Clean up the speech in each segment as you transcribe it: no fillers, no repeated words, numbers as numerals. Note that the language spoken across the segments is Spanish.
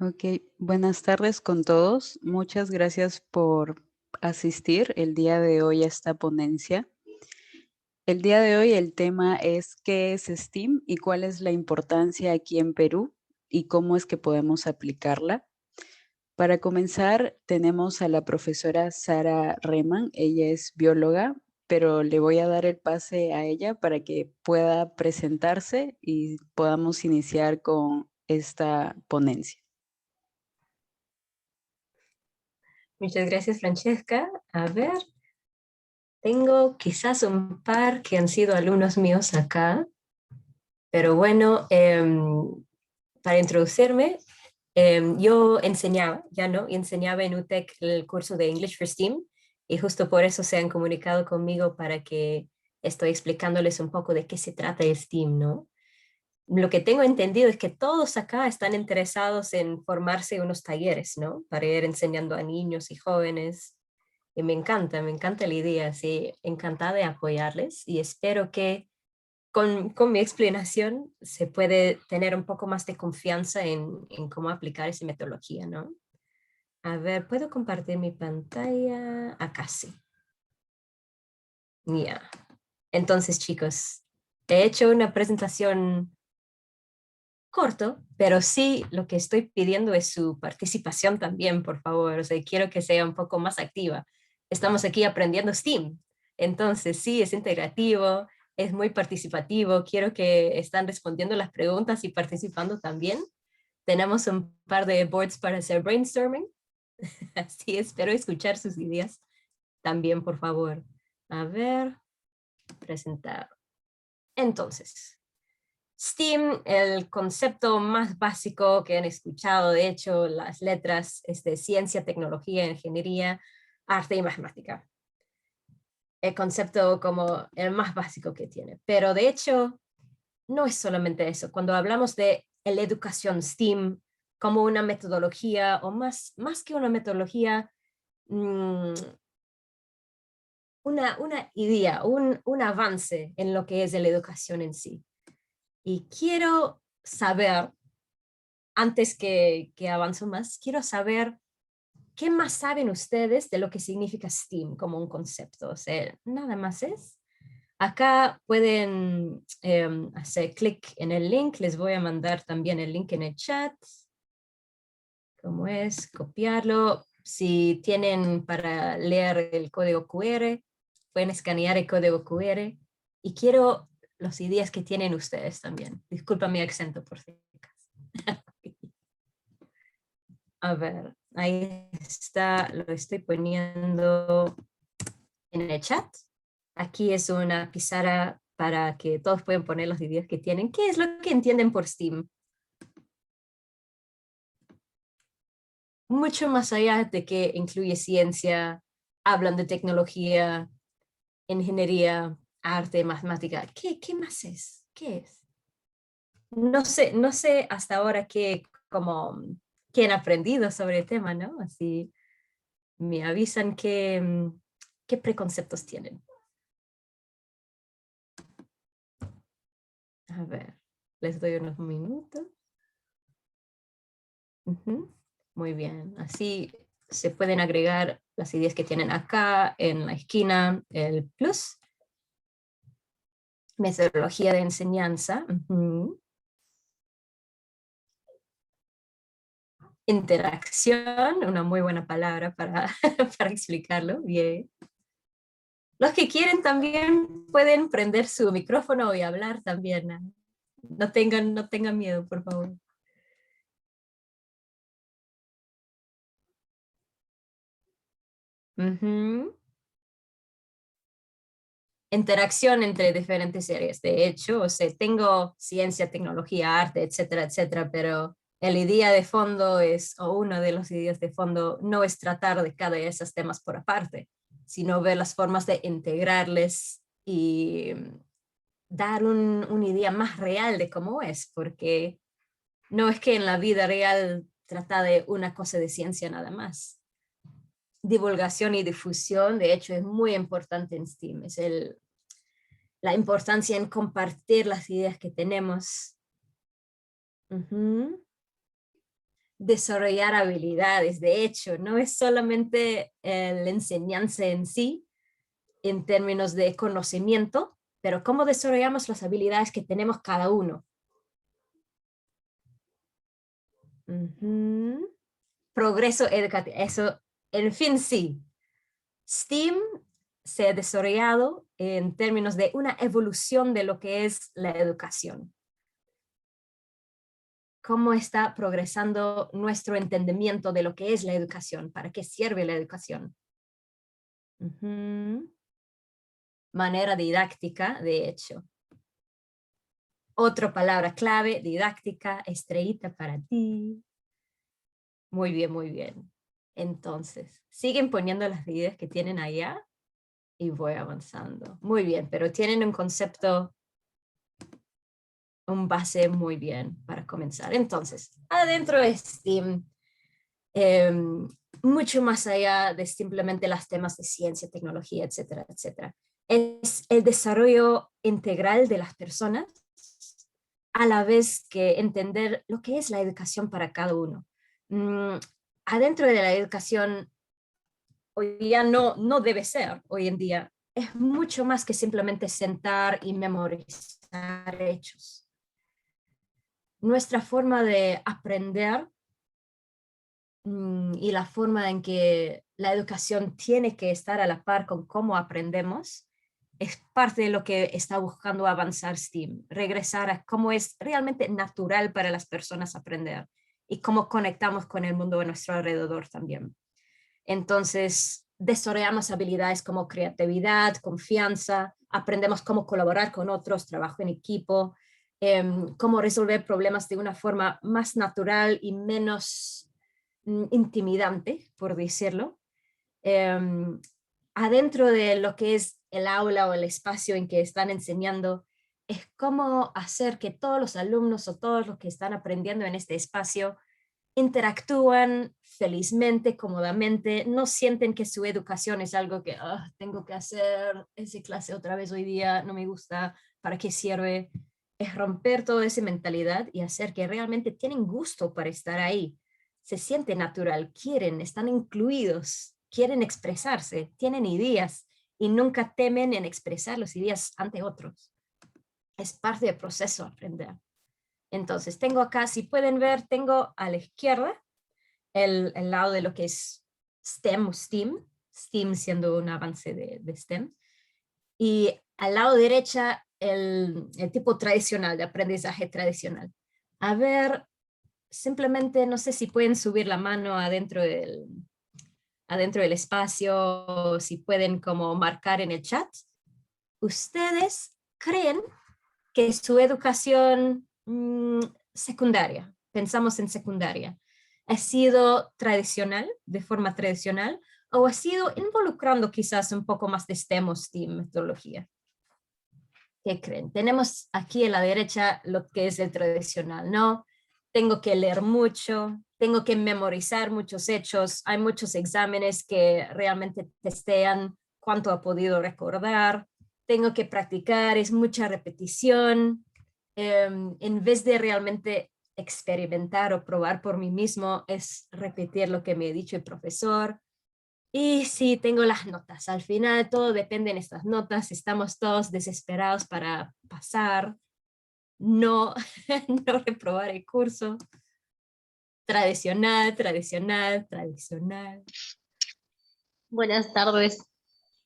Ok, buenas tardes con todos. Muchas gracias por asistir el día de hoy a esta ponencia. El día de hoy el tema es ¿qué es STEAM y cuál es la importancia aquí en Perú y cómo es que podemos aplicarla? Para comenzar, tenemos a la profesora Sara Rehman. Ella es bióloga, pero le voy a dar el pase a ella para que pueda presentarse y podamos iniciar con esta ponencia. Muchas gracias, Francesca. A ver, tengo quizás un par que han sido alumnos míos acá, pero bueno, para introducirme, yo enseñaba, ya no, enseñaba en UTEC el curso de English for STEAM y justo por eso se han comunicado conmigo para que estoy explicándoles un poco de qué se trata el STEAM, ¿no? Lo que tengo entendido es que todos acá están interesados en formarse unos talleres, ¿no? Para ir enseñando a niños y jóvenes. Y me encanta la idea, sí, encantada de apoyarles y espero que con mi explicación se puede tener un poco más de confianza en cómo aplicar esa metodología, ¿no? A ver, ¿puedo compartir mi pantalla? Acá sí. Ya. Entonces, chicos, he hecho una presentación corto, pero sí lo que estoy pidiendo es su participación también, por favor. O sea, quiero que sea un poco más activa. Estamos aquí aprendiendo STEAM. Entonces, sí, es integrativo, es muy participativo. Quiero que están respondiendo las preguntas y participando también. Tenemos un par de boards para hacer brainstorming. Así espero escuchar sus ideas también, por favor. A ver, presentar. Entonces, STEAM, el concepto más básico que han escuchado, de hecho, las letras ciencia, tecnología, ingeniería, arte y matemática. El concepto como el más básico que tiene. Pero de hecho, no es solamente eso. Cuando hablamos de la educación STEAM como una metodología, o más que una metodología, mmm, una idea, un avance en lo que es la educación en sí. Y quiero saber, antes que avanzo más, quiero saber qué más saben ustedes de lo que significa STEAM como un concepto. O sea, nada más es. Acá pueden hacer clic en el link. Les voy a mandar también el link en el chat. ¿Cómo es? Copiarlo. Si tienen para leer el código QR, pueden escanear el código QR. Y quiero las ideas que tienen ustedes también. Disculpa mi acento, por si acaso. A ver, ahí está, lo estoy poniendo en el chat. Aquí es una pizarra para que todos puedan poner los ideas que tienen. ¿Qué es lo que entienden por STEAM? Mucho más allá de que incluye ciencia, hablan de tecnología, ingeniería, arte, matemática. ¿Qué más es? ¿Qué es? No sé hasta ahora qué han aprendido sobre el tema, ¿no? Así me avisan qué preconceptos tienen. A ver, les doy unos minutos. Muy bien, así se pueden agregar las ideas que tienen acá en la esquina, el plus, metodología de enseñanza, interacción, una muy buena palabra para, para explicarlo bien. Los que quieren también pueden prender su micrófono y hablar también. No tengan miedo, por favor. Interacción entre diferentes áreas. De hecho, o sea, tengo ciencia, tecnología, arte, etcétera, etcétera, pero la idea de fondo es, o una de las ideas de fondo, no es tratar de cada de esos temas por aparte, sino ver las formas de integrarles y dar una idea más real de cómo es, porque no es que en la vida real trata de una cosa de ciencia nada más. Divulgación y difusión, de hecho, es muy importante en STEAM, es la importancia en compartir las ideas que tenemos. desarrollar habilidades. De hecho, no es solamente la enseñanza en sí, en términos de conocimiento, pero cómo desarrollamos las habilidades que tenemos cada uno. Ujú. Progreso educativo, eso, en fin, sí. STEAM se ha desarrollado en términos de una evolución de lo que es la educación. Cómo está progresando nuestro entendimiento de lo que es la educación, para qué sirve la educación. Ujú. Manera didáctica, de hecho. Otra palabra clave, didáctica, estrellita para ti. Muy bien, muy bien. Entonces, siguen poniendo las ideas que tienen allá y voy avanzando. Muy bien, pero tienen un concepto, un base muy bien para comenzar. Entonces, adentro de STEAM, mucho más allá de simplemente los temas de ciencia, tecnología, etcétera, etcétera. Es el desarrollo integral de las personas, a la vez que entender lo que es la educación para cada uno. Adentro de la educación, hoy día no debe ser, hoy en día, es mucho más que simplemente sentar y memorizar hechos. Nuestra forma de aprender y la forma en que la educación tiene que estar a la par con cómo aprendemos es parte de lo que está buscando avanzar STEAM, regresar a cómo es realmente natural para las personas aprender y cómo conectamos con el mundo a nuestro alrededor también. Entonces, desarrollamos habilidades como creatividad, confianza, aprendemos cómo colaborar con otros, trabajo en equipo, cómo resolver problemas de una forma más natural y menos intimidante, por decirlo. em, Adentro de lo que es el aula o el espacio en que están enseñando, es cómo hacer que todos los alumnos o todos los que están aprendiendo en este espacio interactúan felizmente, cómodamente, no sienten que su educación es algo que tengo que hacer esa clase otra vez hoy día, no me gusta, ¿para qué sirve? Es romper toda esa mentalidad y hacer que realmente tienen gusto para estar ahí, se siente natural, quieren, están incluidos, quieren expresarse, tienen ideas y nunca temen en expresar las ideas ante otros. Es parte del proceso aprender. Entonces, tengo acá, si pueden ver, tengo a la izquierda el lado de lo que es STEM o STEAM, STEAM siendo un avance de STEM, y al lado derecha el tipo tradicional, de aprendizaje tradicional. A ver, simplemente no sé si pueden subir la mano adentro del espacio, si pueden como marcar en el chat. ¿Ustedes creen que su educación secundaria, pensamos en secundaria, ha sido tradicional, de forma tradicional, o ha sido involucrando quizás un poco más de STEM o STEAM metodología? ¿Qué creen? Tenemos aquí a la derecha lo que es el tradicional, ¿no? Tengo que leer mucho, tengo que memorizar muchos hechos, hay muchos exámenes que realmente testean cuánto ha podido recordar, tengo que practicar, es mucha repetición, en vez de realmente experimentar o probar por mí mismo, es repetir lo que me ha dicho el profesor. Y sí, tengo las notas. Al final todo depende de estas notas. Estamos todos desesperados para pasar, no, no reprobar el curso. Tradicional, tradicional, tradicional. Buenas tardes.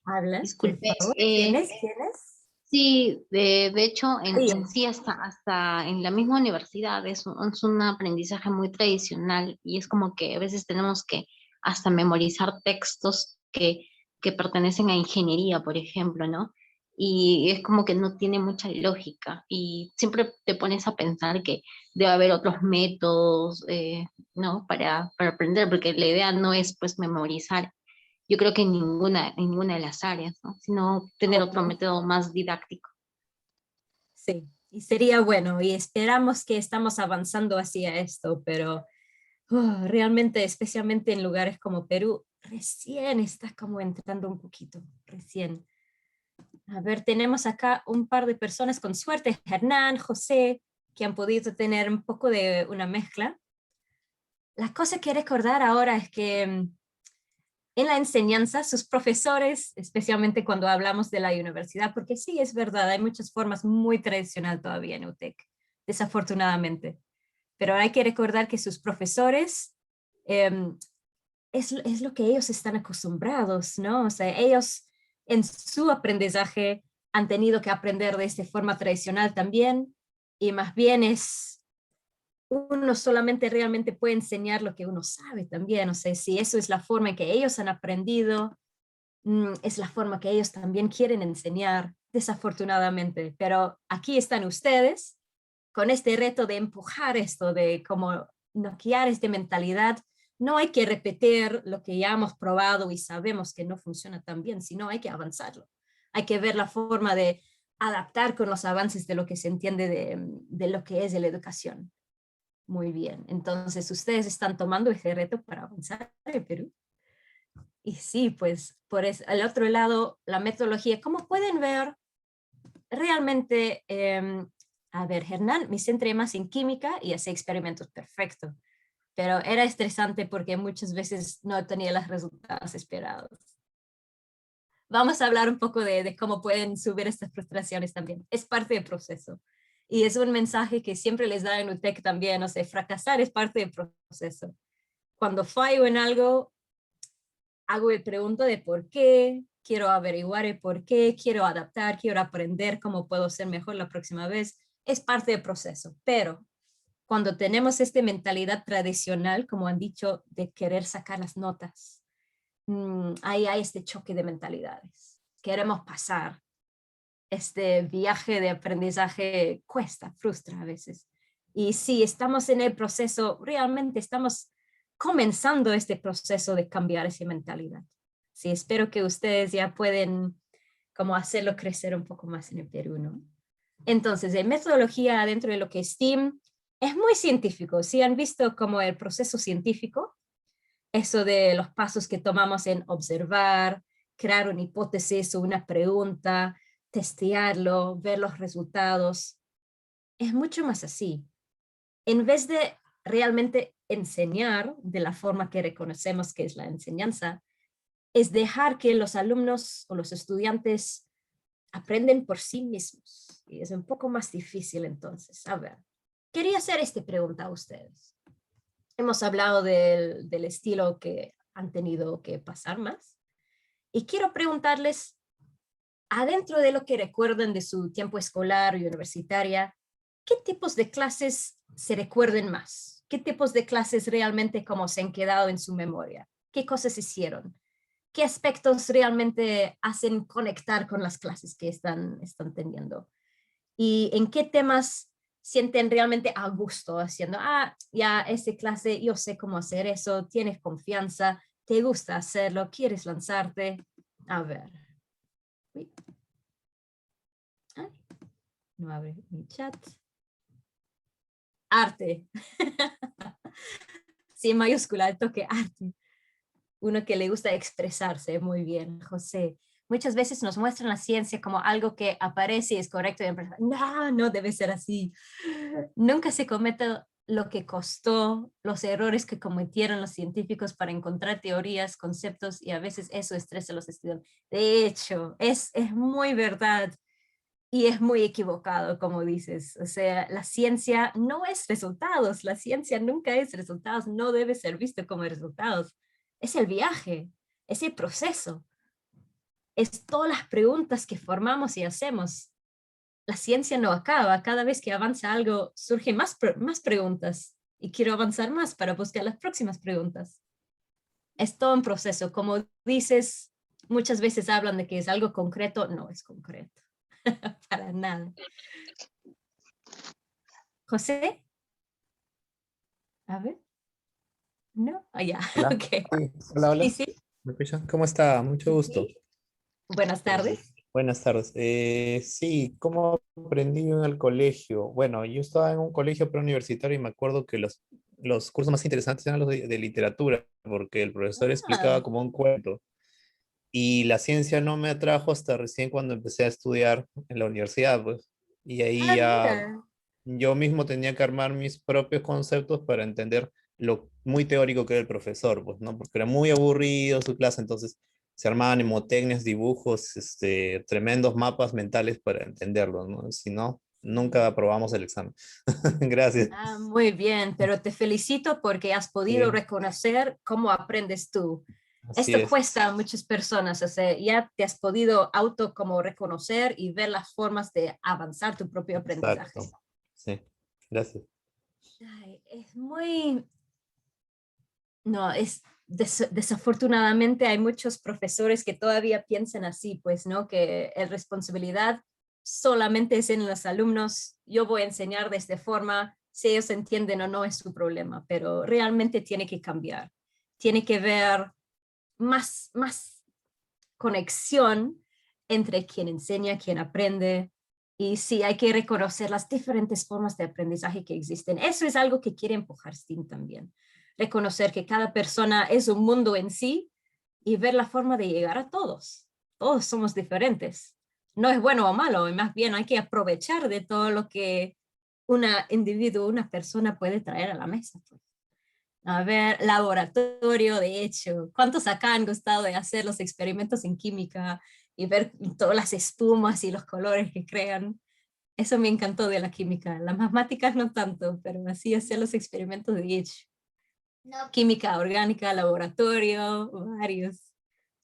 Habla, por Disculpe. favor. ¿Quién es? ¿Quién es? Sí, de hecho, en Bien. sí, hasta en la misma universidad es un aprendizaje muy tradicional y es como que a veces tenemos que hasta memorizar textos que pertenecen a ingeniería, por ejemplo, ¿no? Y es como que no tiene mucha lógica y siempre te pones a pensar que debe haber otros métodos, ¿no? Para aprender, porque la idea no es pues memorizar, yo creo que en ninguna de las áreas, ¿no? Sino tener otro Ok. método más didáctico. Sí, y sería bueno, y esperamos que estamos avanzando hacia esto, pero realmente, especialmente en lugares como Perú, recién está como entrando un poquito, recién. A ver, tenemos acá un par de personas con suerte, Hernán, José, que han podido tener un poco de una mezcla. la cosa que recordar ahora es que en la enseñanza, sus profesores, especialmente cuando hablamos de la universidad, porque sí, es verdad, hay muchas formas muy tradicionales todavía en UTEC, desafortunadamente. Pero hay que recordar que sus profesores es lo que ellos están acostumbrados, ¿no? O sea, ellos en su aprendizaje han tenido que aprender de esta forma tradicional también, y más bien uno solamente realmente puede enseñar lo que uno sabe también. O sea, si eso es la forma en que ellos han aprendido, es la forma que ellos también quieren enseñar, desafortunadamente. Pero aquí están ustedes con este reto de empujar esto, de como noquear esta mentalidad. No hay que repetir lo que ya hemos probado y sabemos que no funciona tan bien, sino hay que avanzarlo. Hay que ver la forma de adaptar con los avances de lo que se entiende de lo que es la educación. Muy bien, entonces ustedes están tomando ese reto para avanzar en Perú. Y sí, pues por el otro lado, la metodología, como pueden ver, realmente, a ver, Hernán, me centré más en química y hacía experimentos, perfecto, pero era estresante porque muchas veces no tenía los resultados esperados. Vamos a hablar un poco de cómo pueden subir estas frustraciones también. Es parte del proceso. Y es un mensaje que siempre les da en UTEC también, o sea, fracasar es parte del proceso. Cuando fallo en algo, hago el pregunta de por qué, quiero averiguar el por qué, quiero adaptar, quiero aprender cómo puedo ser mejor la próxima vez. Es parte del proceso, pero cuando tenemos esta mentalidad tradicional, como han dicho, de querer sacar las notas, ahí hay este choque de mentalidades. Queremos pasar. Este viaje de aprendizaje cuesta, frustra a veces. Y si estamos en el proceso, realmente estamos comenzando este proceso de cambiar esa mentalidad. Sí, espero que ustedes ya pueden como hacerlo crecer un poco más en el Perú, ¿no? Entonces, en metodología dentro de lo que es STEAM es muy científico. Si han visto como el proceso científico, eso de los pasos que tomamos en observar, crear una hipótesis o una pregunta, testearlo, ver los resultados, es mucho más así. En vez de realmente enseñar de la forma que reconocemos que es la enseñanza, es dejar que los alumnos o los estudiantes aprenden por sí mismos. Y es un poco más difícil entonces. A ver, quería hacer esta pregunta a ustedes. Hemos hablado del estilo que han tenido que pasar más. Y quiero preguntarles, adentro de lo que recuerdan de su tiempo escolar y universitaria, ¿qué tipos de clases se recuerden más? ¿Qué tipos de clases realmente como se han quedado en su memoria? ¿Qué cosas hicieron? ¿Qué aspectos realmente hacen conectar con las clases que están teniendo? ¿Y en qué temas sienten realmente a gusto haciendo? Ya esta clase, yo sé cómo hacer eso, tienes confianza, te gusta hacerlo, quieres lanzarte. A ver. Uy. Ay, no abre mi chat. Arte. Sí, en mayúscula, el toque arte. Uno que le gusta expresarse muy bien, José. Muchas veces nos muestran la ciencia como algo que aparece y es correcto. Y no, no debe ser así. Nunca se comete lo que costó, los errores que cometieron los científicos para encontrar teorías, conceptos, y a veces eso estresa a los estudiantes. De hecho, es muy verdad. Y es muy equivocado, como dices. O sea, la ciencia no es resultados, la ciencia nunca es resultados, no debe ser visto como resultados. Es el viaje, es el proceso, es todas las preguntas que formamos y hacemos. La ciencia no acaba, cada vez que avanza algo surgen más preguntas y quiero avanzar más para buscar las próximas preguntas. Es todo un proceso, como dices, muchas veces hablan de que es algo concreto, no es concreto, para nada. José, a ver, no, ya, Hola, ok. sí, hola, Sí, hola. sí, ¿Me escuchan? ¿Cómo está? Mucho gusto. sí. Buenas tardes. Buenas tardes. Sí, ¿cómo aprendí en el colegio? Bueno, yo estaba en un colegio preuniversitario y me acuerdo que los cursos más interesantes eran los de literatura, porque el profesor explicaba Ah, como un cuento. Y la ciencia no me atrajo hasta recién cuando empecé a estudiar en la universidad, pues. Y ahí ya mira. yo mismo tenía que armar mis propios conceptos para entender lo muy teórico que era el profesor, pues, ¿no? Porque era muy aburrido su clase, entonces se armaban mnemotecnias, dibujos, tremendos mapas mentales para entenderlo, ¿no? Si no, nunca aprobamos el examen. Gracias. Ah, muy bien, pero te felicito porque has podido Sí, reconocer cómo aprendes tú. así Esto es. cuesta a muchas personas, o sea, ya te has podido auto como reconocer y ver las formas de avanzar tu propio aprendizaje. Exacto. Sí, gracias. Ay, es muy, no, es desafortunadamente hay muchos profesores que todavía piensan así, pues, ¿no? Que la responsabilidad solamente es en los alumnos. Yo voy a enseñar de esta forma, si ellos entienden o no es su problema, pero realmente tiene que cambiar. Tiene que ver más conexión entre quien enseña, quien aprende. Y sí, hay que reconocer las diferentes formas de aprendizaje que existen. Eso es algo que quiere empujar STEAM también. Reconocer que cada persona es un mundo en sí y ver la forma de llegar a todos. Todos somos diferentes. No es bueno o malo, y más bien hay que aprovechar de todo lo que una individuo, una persona puede traer a la mesa. Pues. A ver, laboratorio, de hecho, ¿cuántos acá han gustado de hacer los experimentos en química y ver todas las espumas y los colores que crean? Eso me encantó de la química. Las matemáticas no tanto, pero así hacer los experimentos de hecho. No, química orgánica, laboratorio, varios.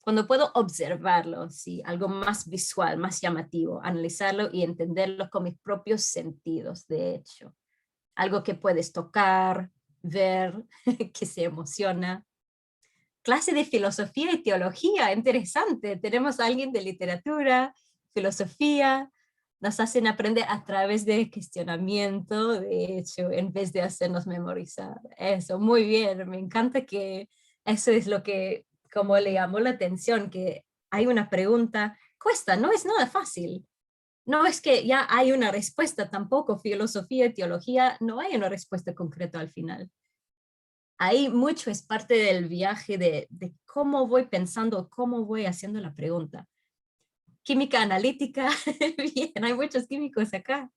Cuando puedo observarlo, sí, algo más visual, más llamativo, analizarlo y entenderlo con mis propios sentidos, de hecho. Algo que puedes tocar, ver, que se emociona. Clase de filosofía y teología, interesante. Tenemos a alguien de literatura, filosofía, nos hacen aprender a través de cuestionamiento, de hecho, en vez de hacernos memorizar. Eso, muy bien, me encanta que eso es lo que, como le llamó la atención, que hay una pregunta, cuesta, no es nada fácil. No es que ya hay una respuesta tampoco, filosofía y teología, no hay una respuesta concreta al final. Ahí mucho es parte del viaje de cómo voy pensando, cómo voy haciendo la pregunta. Química analítica, bien, hay muchos químicos acá.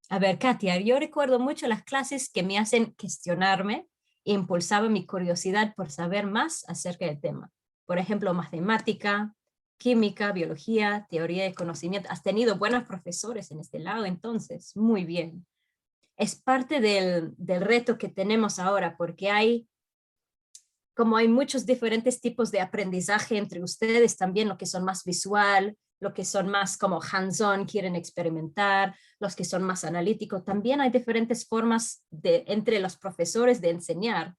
A ver, Katia, yo recuerdo mucho las clases que me hacen cuestionarme e impulsaba mi curiosidad por saber más acerca del tema. Por ejemplo, matemática, química, biología, teoría de conocimiento. Has tenido buenos profesores en este lado, entonces, muy bien. Es parte del reto que tenemos ahora, porque como hay muchos diferentes tipos de aprendizaje entre ustedes, también lo que son más visual, lo que son más como hands-on, quieren experimentar, los que son más analíticos, también hay diferentes formas entre los profesores de enseñar.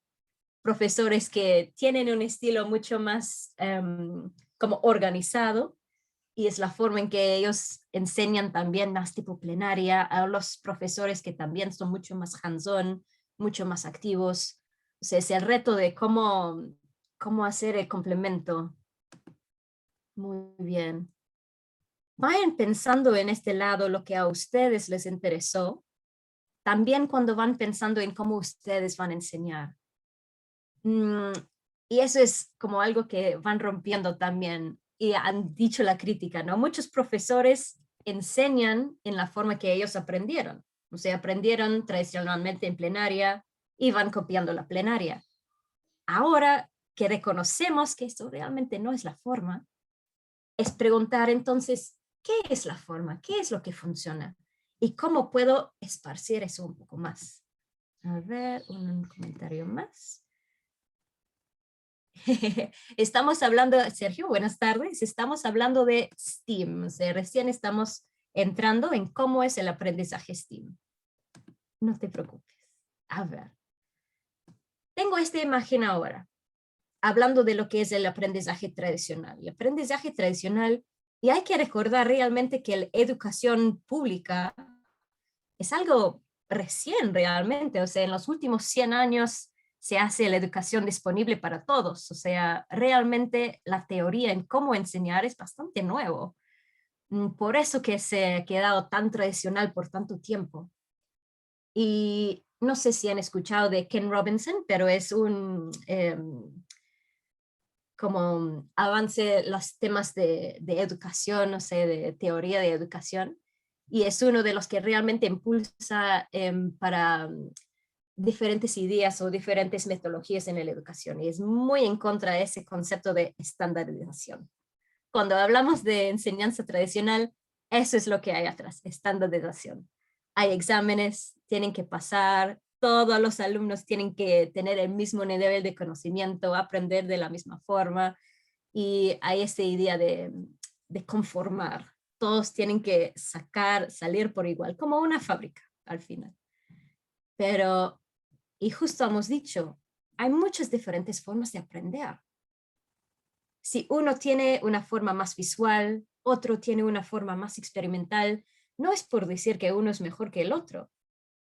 Profesores que tienen un estilo mucho más como organizado, y es la forma en que ellos enseñan también más tipo plenaria, a los profesores que también son mucho más hands-on, mucho más activos. O sea, es el reto de cómo hacer el complemento. Muy bien. Vayan pensando en este lado lo que a ustedes les interesó, también cuando van pensando en cómo ustedes van a enseñar. Y eso es como algo que van rompiendo también. Y han dicho la crítica, ¿no? Muchos profesores enseñan en la forma que ellos aprendieron. O sea, aprendieron tradicionalmente en plenaria y van copiando la plenaria. Ahora que reconocemos que esto realmente no es la forma, es preguntar entonces, ¿qué es la forma? ¿Qué es lo que funciona? ¿Y cómo puedo esparcir eso un poco más? A ver, un comentario más. Estamos hablando, Sergio, buenas tardes. Estamos hablando de STEAM. O sea, recién estamos entrando en cómo es el aprendizaje STEAM. No te preocupes. A ver. Tengo esta imagen ahora, hablando de lo que es el aprendizaje tradicional. El aprendizaje tradicional, y hay que recordar realmente que la educación pública es algo recién realmente. O sea, en los últimos 100 años se hace la educación disponible para todos. O sea, realmente la teoría en cómo enseñar es bastante nuevo. Por eso que se ha quedado tan tradicional por tanto tiempo. Y no sé si han escuchado de Ken Robinson, pero es un como avance los temas de educación, no sé, de teoría de educación. Y es uno de los que realmente impulsa para diferentes ideas o diferentes metodologías en la educación, y es muy en contra de ese concepto de estandarización. Cuando hablamos de enseñanza tradicional, eso es lo que hay atrás, estandarización. Hay exámenes, tienen que pasar, todos los alumnos tienen que tener el mismo nivel de conocimiento, aprender de la misma forma, y hay esta idea de conformar. Todos tienen que salir por igual, como una fábrica al final. Pero, y justo hemos dicho, hay muchas diferentes formas de aprender. Si uno tiene una forma más visual, otro tiene una forma más experimental, no es por decir que uno es mejor que el otro,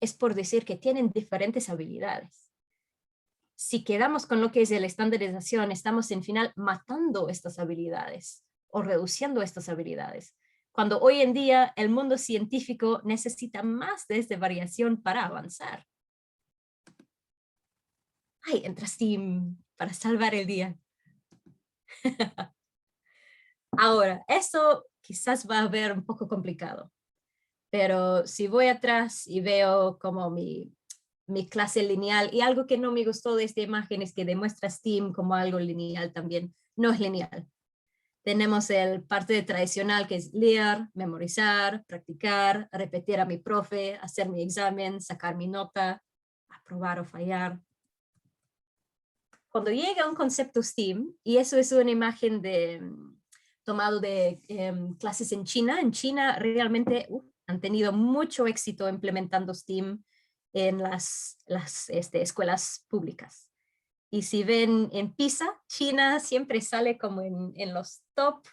es por decir que tienen diferentes habilidades. Si quedamos con lo que es la estandarización, estamos en final matando estas habilidades o reduciendo estas habilidades, cuando hoy en día el mundo científico necesita más de esta variación para avanzar. Ay, entra Steam para salvar el día. Ahora, esto quizás va a ver un poco complicado, pero si voy atrás y veo como mi clase lineal, y algo que no me gustó de esta imagen es que demuestra Steam como algo lineal también, no es lineal. Tenemos el parte tradicional que es leer, memorizar, practicar, repetir a mi profe, hacer mi examen, sacar mi nota, aprobar o fallar. Cuando llega un concepto STEAM, y eso es una imagen tomado de clases en China realmente han tenido mucho éxito implementando STEAM en las escuelas públicas. Y si ven en PISA, China siempre sale como en los top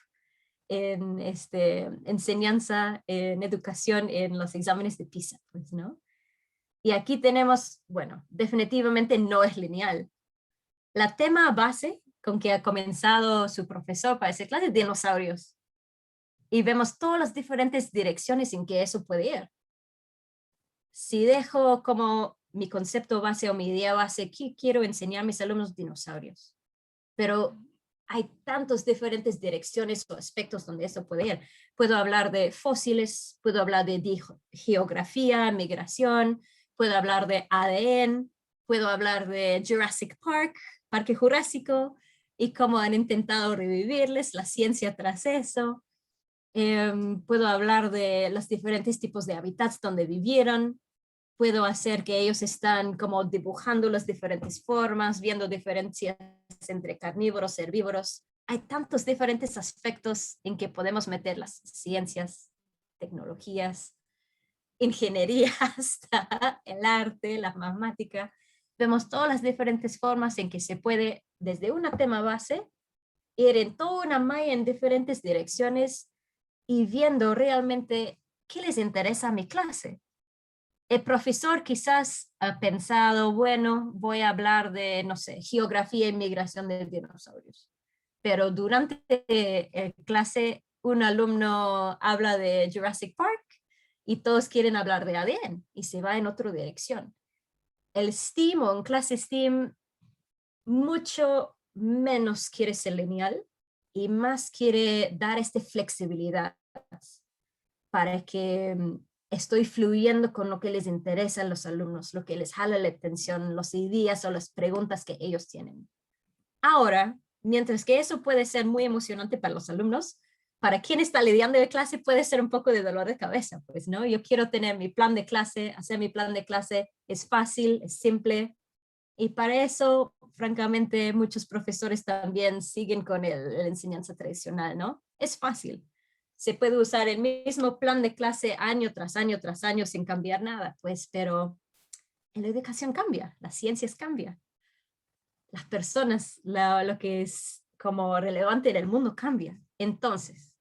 en enseñanza, en educación, en los exámenes de PISA, pues, ¿no? Y aquí tenemos, bueno, definitivamente no es lineal. La tema base con que ha comenzado su profesor para esa clase es dinosaurios. Y vemos todas las diferentes direcciones en que eso puede ir. Si dejo como mi concepto base o mi idea base, ¿qué quiero enseñar a mis alumnos? Dinosaurios. Pero hay tantas diferentes direcciones o aspectos donde eso puede ir. Puedo hablar de fósiles, puedo hablar de geografía, migración, puedo hablar de ADN, puedo hablar de Jurassic Park, Parque Jurásico, y cómo han intentado revivirles, la ciencia tras eso. Puedo hablar de los diferentes tipos de hábitats donde vivieron. Puedo hacer que ellos están como dibujando las diferentes formas, viendo diferencias entre carnívoros, herbívoros. Hay tantos diferentes aspectos en que podemos meter las ciencias, tecnologías, ingeniería, hasta el arte, la matemática. Vemos todas las diferentes formas en que se puede, desde un tema base, ir en toda una malla en diferentes direcciones y viendo realmente qué les interesa a mi clase. El profesor quizás ha pensado, bueno, voy a hablar de, no sé, geografía y migración de dinosaurios. Pero durante clase, un alumno habla de Jurassic Park y todos quieren hablar de ADN y se va en otra dirección. El STEAM o en clase STEAM mucho menos quiere ser lineal y más quiere dar esta flexibilidad para que estoy fluyendo con lo que les interesa a los alumnos, lo que les jala la atención, las ideas o las preguntas que ellos tienen. Ahora, mientras que eso puede ser muy emocionante para los alumnos, para quien está lidiando de clase puede ser un poco de dolor de cabeza, pues, ¿no? Yo quiero tener mi plan de clase, hacer mi plan de clase es fácil, es simple, y para eso, francamente, muchos profesores también siguen con la enseñanza tradicional, ¿no? Es fácil. Se puede usar el mismo plan de clase año tras año tras año sin cambiar nada, pues, pero la educación cambia, las ciencias cambian. Las personas, lo que es como relevante en el mundo cambia. Entonces,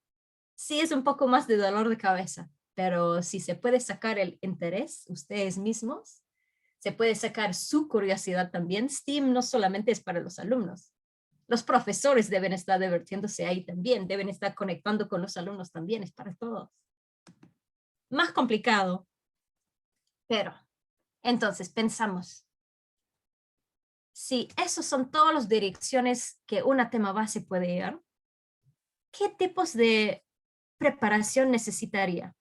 sí es un poco más de dolor de cabeza, pero si se puede sacar el interés ustedes mismos, se puede sacar su curiosidad también. STEAM no solamente es para los alumnos. Los profesores deben estar divirtiéndose ahí también, deben estar conectando con los alumnos también, es para todos. Más complicado, pero entonces pensamos, si esos son todas las direcciones que una tema base puede ir, ¿qué tipos de preparación necesitaría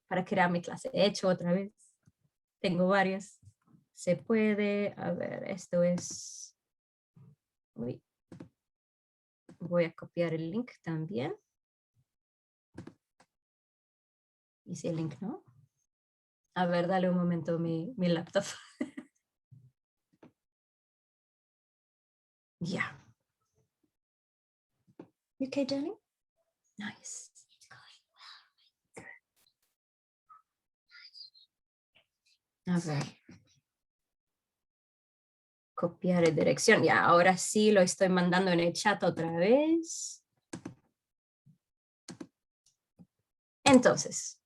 para crear mi clase? He hecho otra vez, tengo varias. se puede, a ver, esto es, uy, voy a copiar el link también. ¿Y si el link no? A ver, dale un momento mi laptop. Ya. You okay, darling? Nice. A ver. Copiar de dirección. Ya, ahora sí lo estoy mandando en el chat otra vez. Entonces,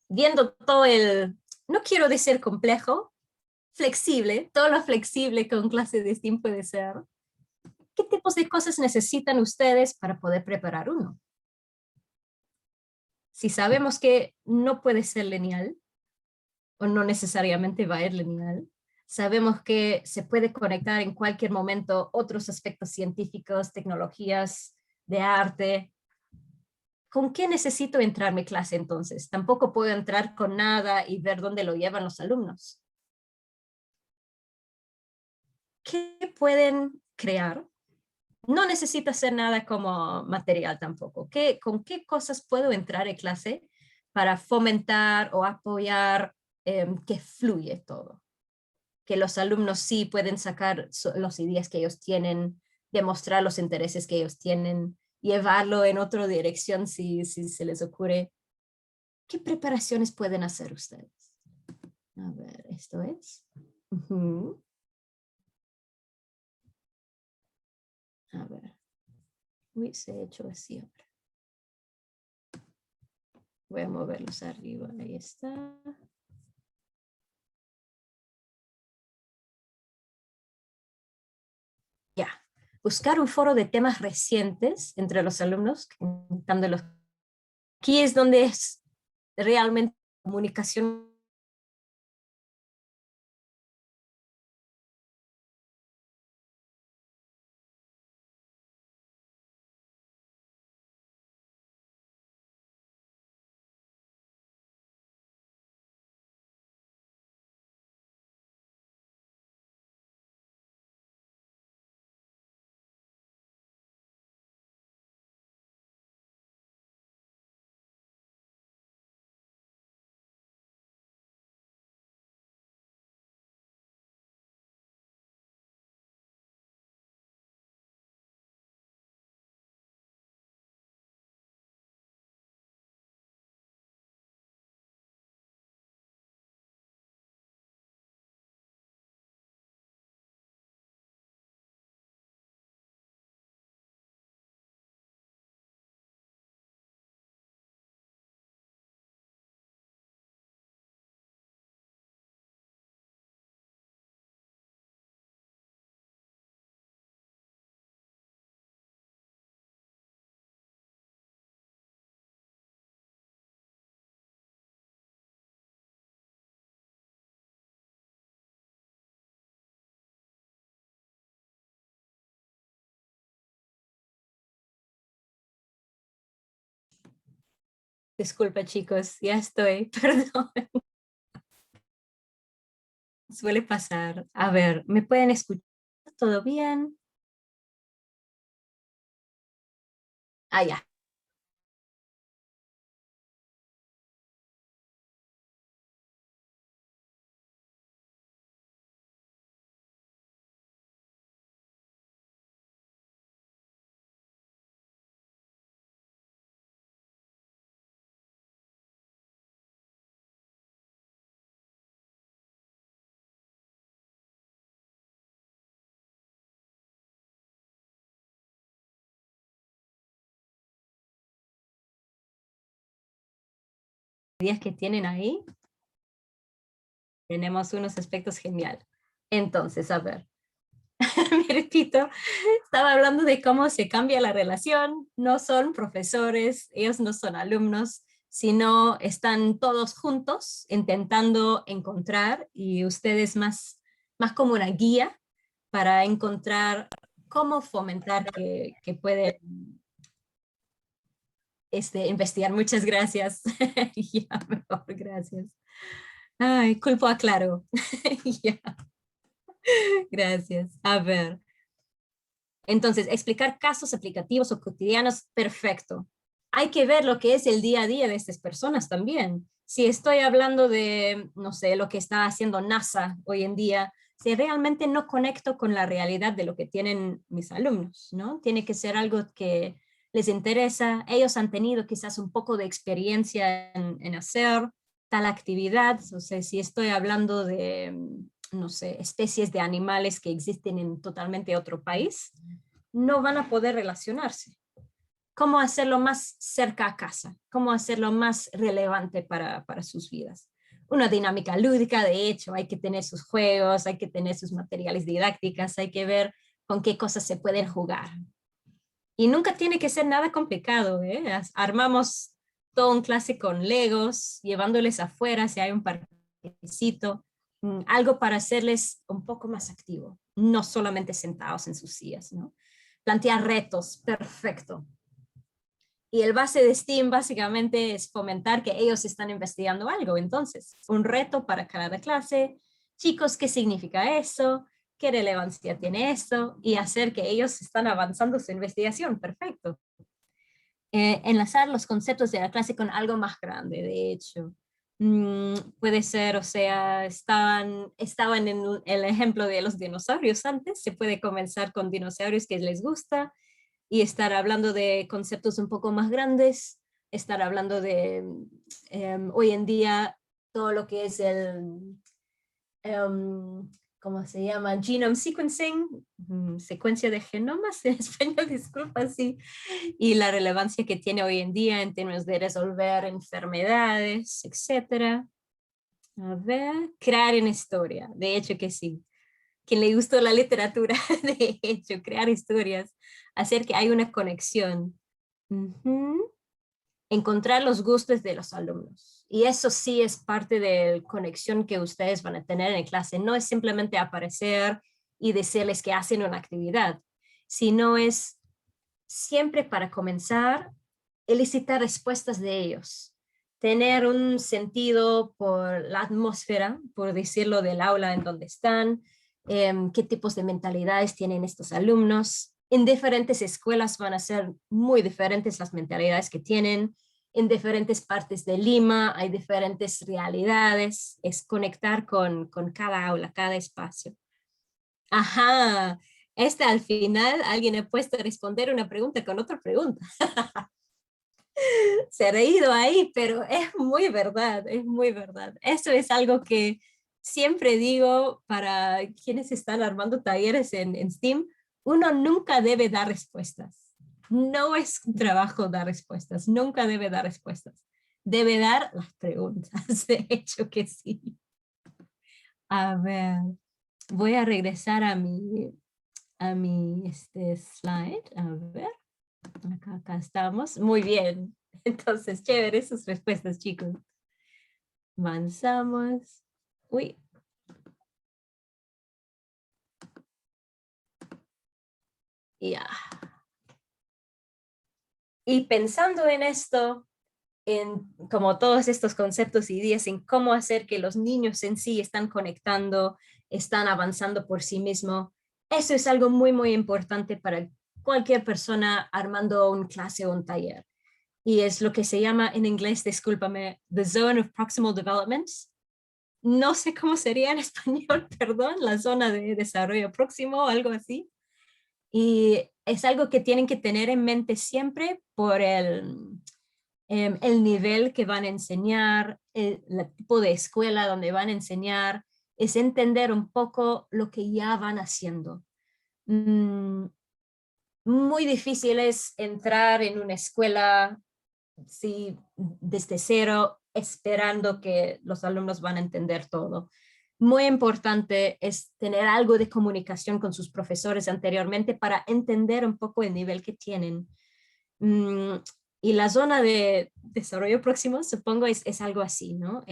viendo todo el, no quiero decir complejo, flexible, todo lo flexible que un clase de STEAM puede ser. ¿Qué tipos de cosas necesitan ustedes para poder preparar uno? Si sabemos que no puede ser lineal, o no necesariamente va a ir lineal, sabemos que se puede conectar en cualquier momento otros aspectos científicos, tecnologías, de arte. ¿Con qué necesito entrar a mi clase entonces? Tampoco puedo entrar con nada y ver dónde lo llevan los alumnos. ¿Qué pueden crear? No necesita hacer nada como material tampoco. ¿Con qué cosas puedo entrar en clase para fomentar o apoyar que fluye todo? Que los alumnos sí pueden sacar las ideas que ellos tienen, demostrar los intereses que ellos tienen, llevarlo en otra dirección si se les ocurre. ¿Qué preparaciones pueden hacer ustedes? A ver, esto es. A ver. Uy, se ha hecho así ahora. Voy a moverlos arriba. Ahí está. Ya. Buscar un foro de temas recientes entre los alumnos. Aquí es donde es realmente comunicación. Disculpa, chicos, ya estoy, perdón. Suele pasar. A ver, ¿me pueden escuchar? ¿Todo bien? Ah, ya. Días que tienen ahí, tenemos unos aspectos geniales. Entonces, a ver, me repito, estaba hablando de cómo se cambia la relación, no son profesores, ellos no son alumnos, sino están todos juntos intentando encontrar y ustedes más como una guía para encontrar cómo fomentar que pueden investigar. Muchas gracias. Ya, mejor, gracias. Ay, culpo a Claro. Ya. Gracias. A ver. Entonces, explicar casos aplicativos o cotidianos, perfecto. Hay que ver lo que es el día a día de estas personas también. Si estoy hablando de, no sé, lo que está haciendo NASA hoy en día, si realmente no conecto con la realidad de lo que tienen mis alumnos, ¿no? Tiene que ser algo que les interesa. Ellos han tenido quizás un poco de experiencia en hacer tal actividad. O sea, si estoy hablando de, no sé, especies de animales que existen en totalmente otro país, no van a poder relacionarse. ¿Cómo hacerlo más cerca a casa? ¿Cómo hacerlo más relevante para sus vidas? Una dinámica lúdica, de hecho, hay que tener sus juegos, hay que tener sus materiales didácticos, hay que ver con qué cosas se pueden jugar. Y nunca tiene que ser nada complicado, ¿eh? Armamos todo un clase con Legos, llevándoles afuera si hay un parquecito, algo para hacerles un poco más activo, no solamente sentados en sus sillas, ¿no? Plantear retos, perfecto. Y el base de STEAM básicamente es fomentar que ellos están investigando algo. Entonces, un reto para cada clase, chicos, ¿qué significa eso? ¿Qué relevancia tiene esto? Y hacer que ellos están avanzando su investigación. Perfecto. Enlazar los conceptos de la clase con algo más grande, de hecho. Puede ser, o sea, estaban en el ejemplo de los dinosaurios antes, se puede comenzar con dinosaurios que les gusta y estar hablando de conceptos un poco más grandes, estar hablando de hoy en día todo lo que es el, ¿cómo se llama? Genome sequencing, secuencia de genomas en español, disculpa, sí, y la relevancia que tiene hoy en día en términos de resolver enfermedades, etcétera. A ver, crear en historia, de hecho que sí. Quien le gustó la literatura, de hecho, crear historias, hacer que haya una conexión. Encontrar los gustos de los alumnos. Y eso sí es parte de la conexión que ustedes van a tener en clase. No es simplemente aparecer y decirles que hacen una actividad, sino es siempre para comenzar, elicitar respuestas de ellos. Tener un sentido por la atmósfera, por decirlo, del aula en donde están, qué tipos de mentalidades tienen estos alumnos. En diferentes escuelas van a ser muy diferentes las mentalidades que tienen. En diferentes partes de Lima hay diferentes realidades. Es conectar con cada aula, cada espacio. Ajá, al final alguien ha puesto a responder una pregunta con otra pregunta. Se ha reído ahí, pero es muy verdad, es muy verdad. Eso es algo que siempre digo para quienes están armando talleres en STEAM, uno nunca debe dar respuestas. No es un trabajo dar respuestas, nunca debe dar respuestas. Debe dar las preguntas, de hecho que sí. A ver, voy a regresar a mi slide. A ver, acá estamos. Muy bien. Entonces, chévere sus respuestas, chicos. Avanzamos. Uy. Ya. Y pensando en esto, en como todos estos conceptos y ideas en cómo hacer que los niños en sí están conectando, están avanzando por sí mismos, eso es algo muy, muy importante para cualquier persona armando una clase o un taller. Y es lo que se llama en inglés, discúlpame, the zone of proximal development. No sé cómo sería en español, perdón, la zona de desarrollo próximo o algo así. Y es algo que tienen que tener en mente siempre por el nivel que van a enseñar, el tipo de escuela donde van a enseñar, es entender un poco lo que ya van haciendo. Muy difícil es entrar en una escuela sí, desde cero, esperando que los alumnos van a entender todo. Muy importante es tener algo de comunicación con sus profesores anteriormente para entender un poco el nivel que tienen. Y la zona de desarrollo próximo, supongo, es algo así, ¿no?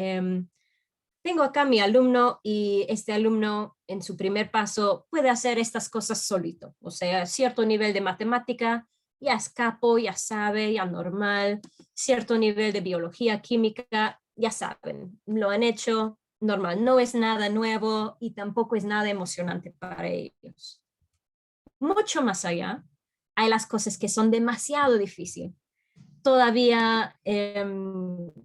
Tengo acá mi alumno y este alumno en su primer paso puede hacer estas cosas solito, o sea, cierto nivel de matemática, ya es capo, ya sabe, ya normal, cierto nivel de biología, química, ya saben, lo han hecho, normal, no es nada nuevo y tampoco es nada emocionante para ellos. Mucho más allá, hay las cosas que son demasiado difíciles. Todavía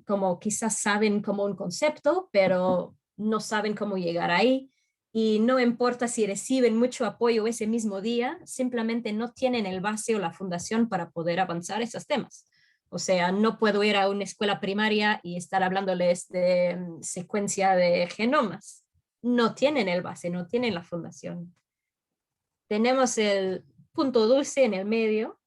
como quizás saben como un concepto, pero no saben cómo llegar ahí. Y no importa si reciben mucho apoyo ese mismo día, simplemente no tienen el base o la fundación para poder avanzar esos temas. O sea, no puedo ir a una escuela primaria y estar hablándoles de secuencia de genomas. No tienen el base, no tienen la fundación. Tenemos el punto dulce en el medio,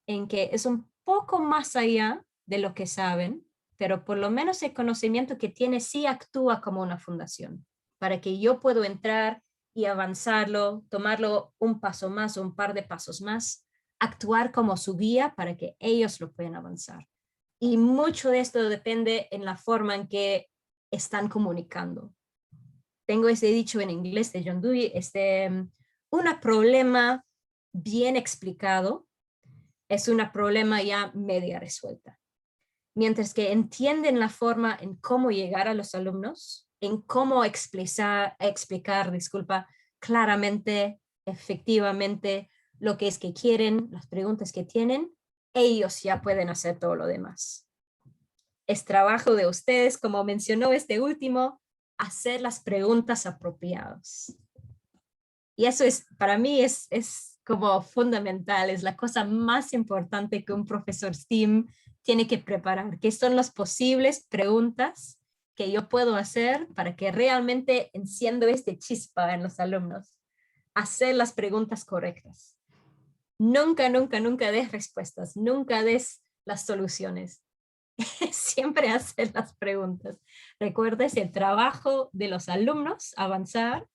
en que es un poco más allá de lo que saben, pero por lo menos el conocimiento que tiene sí actúa como una fundación, para que yo puedo entrar y avanzarlo, tomarlo un paso más o un par de pasos más, actuar como su guía para que ellos lo puedan avanzar. Y mucho de esto depende en la forma en que están comunicando. Tengo ese dicho en inglés de John Dewey, un problema bien explicado es un problema ya media resuelta. Mientras que entienden la forma en cómo llegar a los alumnos, en cómo explicar, claramente, efectivamente, lo que es que quieren, las preguntas que tienen, ellos ya pueden hacer todo lo demás. Es trabajo de ustedes, como mencionó este último, hacer las preguntas apropiadas. Y eso es, para mí, es como fundamental, es la cosa más importante que un profesor STEAM tiene que preparar, que son las posibles preguntas que yo puedo hacer para que realmente enciendo este chispa en los alumnos. Hacer las preguntas correctas. Nunca, nunca, nunca des respuestas, nunca des las soluciones. Siempre hacer las preguntas. Recuerda, es el trabajo de los alumnos avanzar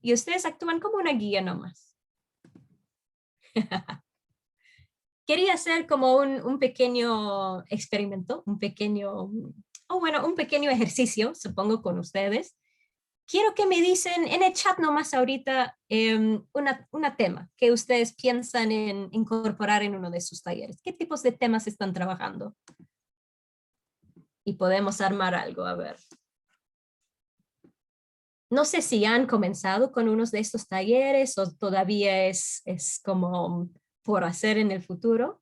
y ustedes actúan como una guía nomás. Quería hacer como un pequeño experimento, un pequeño ejercicio, supongo, con ustedes. Quiero que me dicen en el chat nomás ahorita una tema que ustedes piensan en incorporar en uno de sus talleres. ¿Qué tipos de temas están trabajando? Y podemos armar algo, a ver. No sé si han comenzado con unos de estos talleres o todavía es como por hacer en el futuro,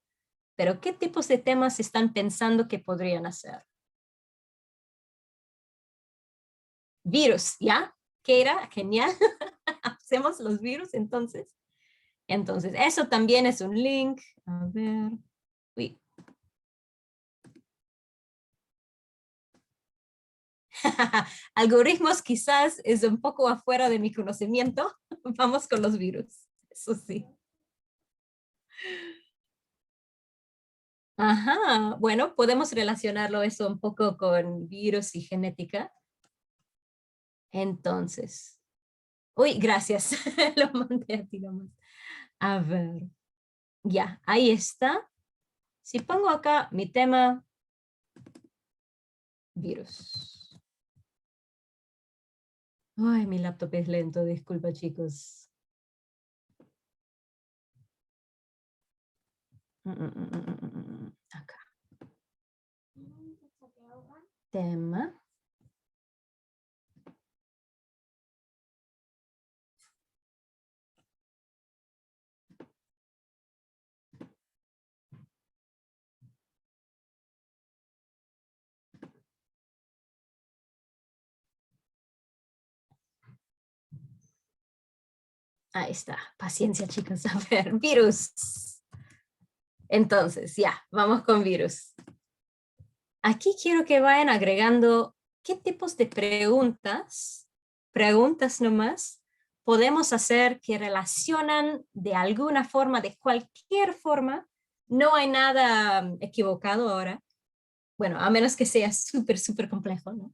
pero ¿qué tipos de temas están pensando que podrían hacer? Virus, ¿ya? ¿Qué era? Genial. Hacemos los virus entonces. Entonces, eso también es un link. A ver. Uy. Algoritmos quizás es un poco afuera de mi conocimiento. Vamos con los virus. Eso sí. Ajá, bueno, podemos relacionarlo eso un poco con virus y genética. Entonces, uy, gracias, lo mandé a ti nomás. A ver, ya, ahí está. Si pongo acá mi tema, virus. Ay, mi laptop es lento, disculpa chicos. Acá. Tema. Ahí está, paciencia chicos, a ver, virus. Entonces, ya, vamos con virus. Aquí quiero que vayan agregando qué tipos de preguntas nomás, podemos hacer que relacionan de alguna forma, de cualquier forma. No hay nada equivocado ahora. Bueno, a menos que sea súper, súper complejo, ¿no?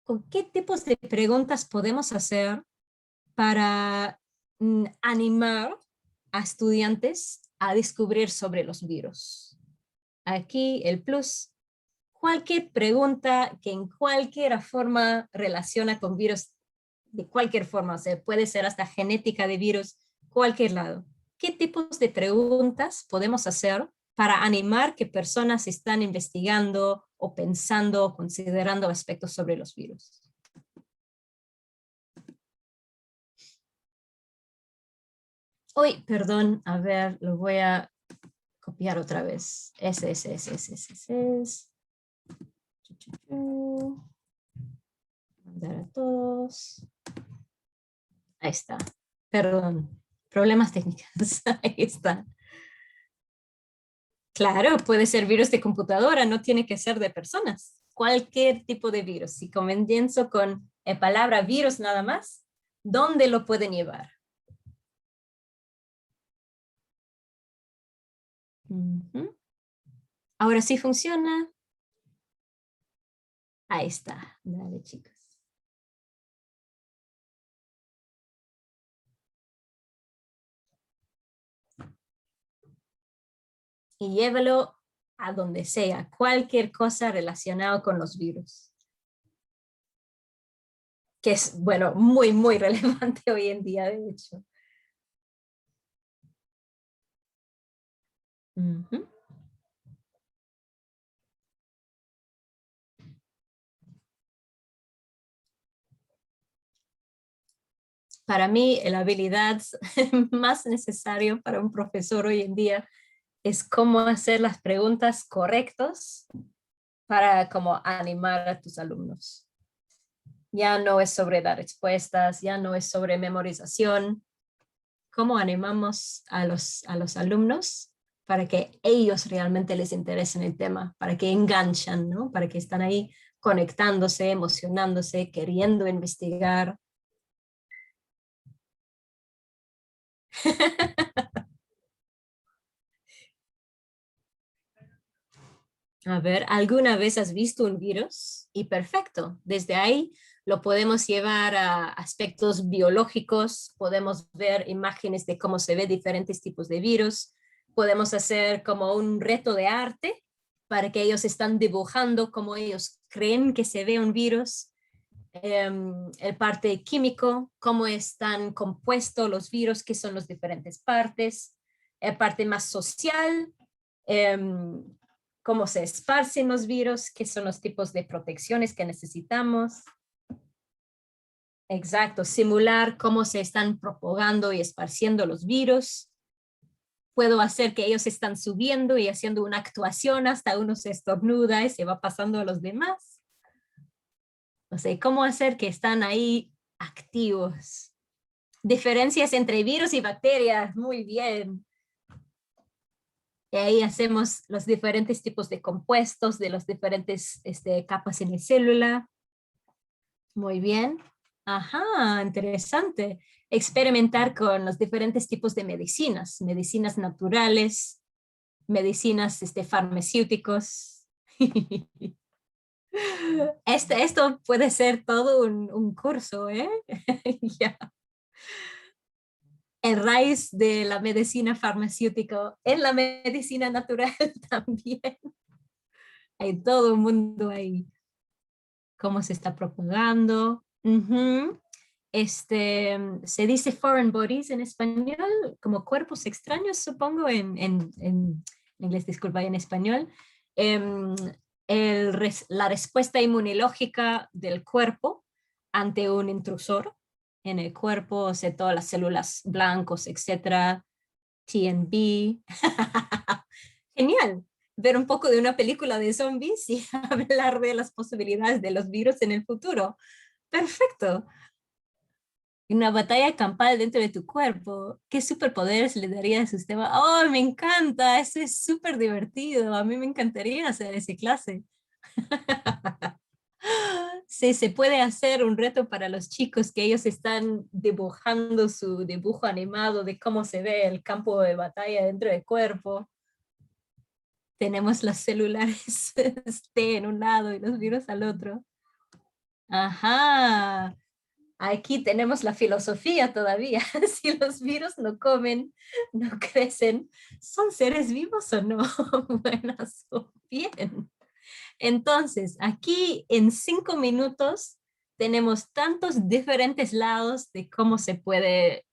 ¿Con qué tipos de preguntas podemos hacer para animar a estudiantes a descubrir sobre los virus? Aquí el plus. Cualquier pregunta que en cualquier forma relaciona con virus, de cualquier forma, o sea, puede ser hasta genética de virus, cualquier lado. ¿Qué tipos de preguntas podemos hacer para animar que personas están investigando o pensando o considerando aspectos sobre los virus? Uy, perdón, a ver, lo voy a copiar otra vez. Ese. Mandar a todos. Ahí está. Perdón, problemas técnicos. Ahí está. Claro, puede ser virus de computadora, no tiene que ser de personas. Cualquier tipo de virus. Si comienzo con la palabra virus nada más, ¿dónde lo pueden llevar? Ahora sí funciona. Ahí está. Dale, chicos. Y llévalo a donde sea, cualquier cosa relacionada con los virus. Que es, bueno, muy, muy relevante hoy en día, de hecho. Para mí, la habilidad más necesaria para un profesor hoy en día es cómo hacer las preguntas correctas para como animar a tus alumnos. Ya no es sobre dar respuestas, ya no es sobre memorización. ¿Cómo animamos a los alumnos para que ellos realmente les interesen el tema, para que enganchan, ¿no? Para que están ahí conectándose, emocionándose, queriendo investigar? A ver, ¿alguna vez has visto un virus? Y perfecto, desde ahí lo podemos llevar a aspectos biológicos, podemos ver imágenes de cómo se ven diferentes tipos de virus, podemos hacer como un reto de arte para que ellos están dibujando cómo ellos creen que se ve un virus, el parte químico, cómo están compuestos los virus, qué son las diferentes partes, el parte más social, cómo se esparcen los virus, qué son los tipos de protecciones que necesitamos. Exacto, simular cómo se están propagando y esparciendo los virus. Puedo hacer que ellos están subiendo y haciendo una actuación hasta uno se estornuda y se va pasando a los demás. O sea, cómo hacer que están ahí activos. Diferencias entre virus y bacterias, muy bien. Y ahí hacemos los diferentes tipos de compuestos de las diferentes capas en la célula. Muy bien. Ajá, interesante. Experimentar con los diferentes tipos de medicinas, medicinas naturales, medicinas farmacéuticos. Esto puede ser todo un curso, ¿eh? Ya. El raíz de la medicina farmacéutica en la medicina natural también. Hay todo un mundo ahí. Cómo se está propagando. Se dice foreign bodies en español, como cuerpos extraños, supongo, en inglés, disculpa, en español. Em, la respuesta inmunológica del cuerpo ante un intrusor en el cuerpo, o sea, todas las células blancos, etcétera, TNB. Genial. Ver un poco de una película de zombies y hablar de las posibilidades de los virus en el futuro. Perfecto. Una batalla campal dentro de tu cuerpo. ¿Qué superpoderes le daría a su sistema? ¡Oh, me encanta! Eso es súper divertido. A mí me encantaría hacer esa clase. Sí, se puede hacer un reto para los chicos que ellos están dibujando su dibujo animado de cómo se ve el campo de batalla dentro del cuerpo. Tenemos las celulares T en un lado y los virus al otro. Ajá. Aquí tenemos la filosofía todavía. Si los virus no comen, no crecen, ¿son seres vivos o no? Buenas o bien. Entonces, aquí en 5 minutos tenemos tantos diferentes lados de cómo se puede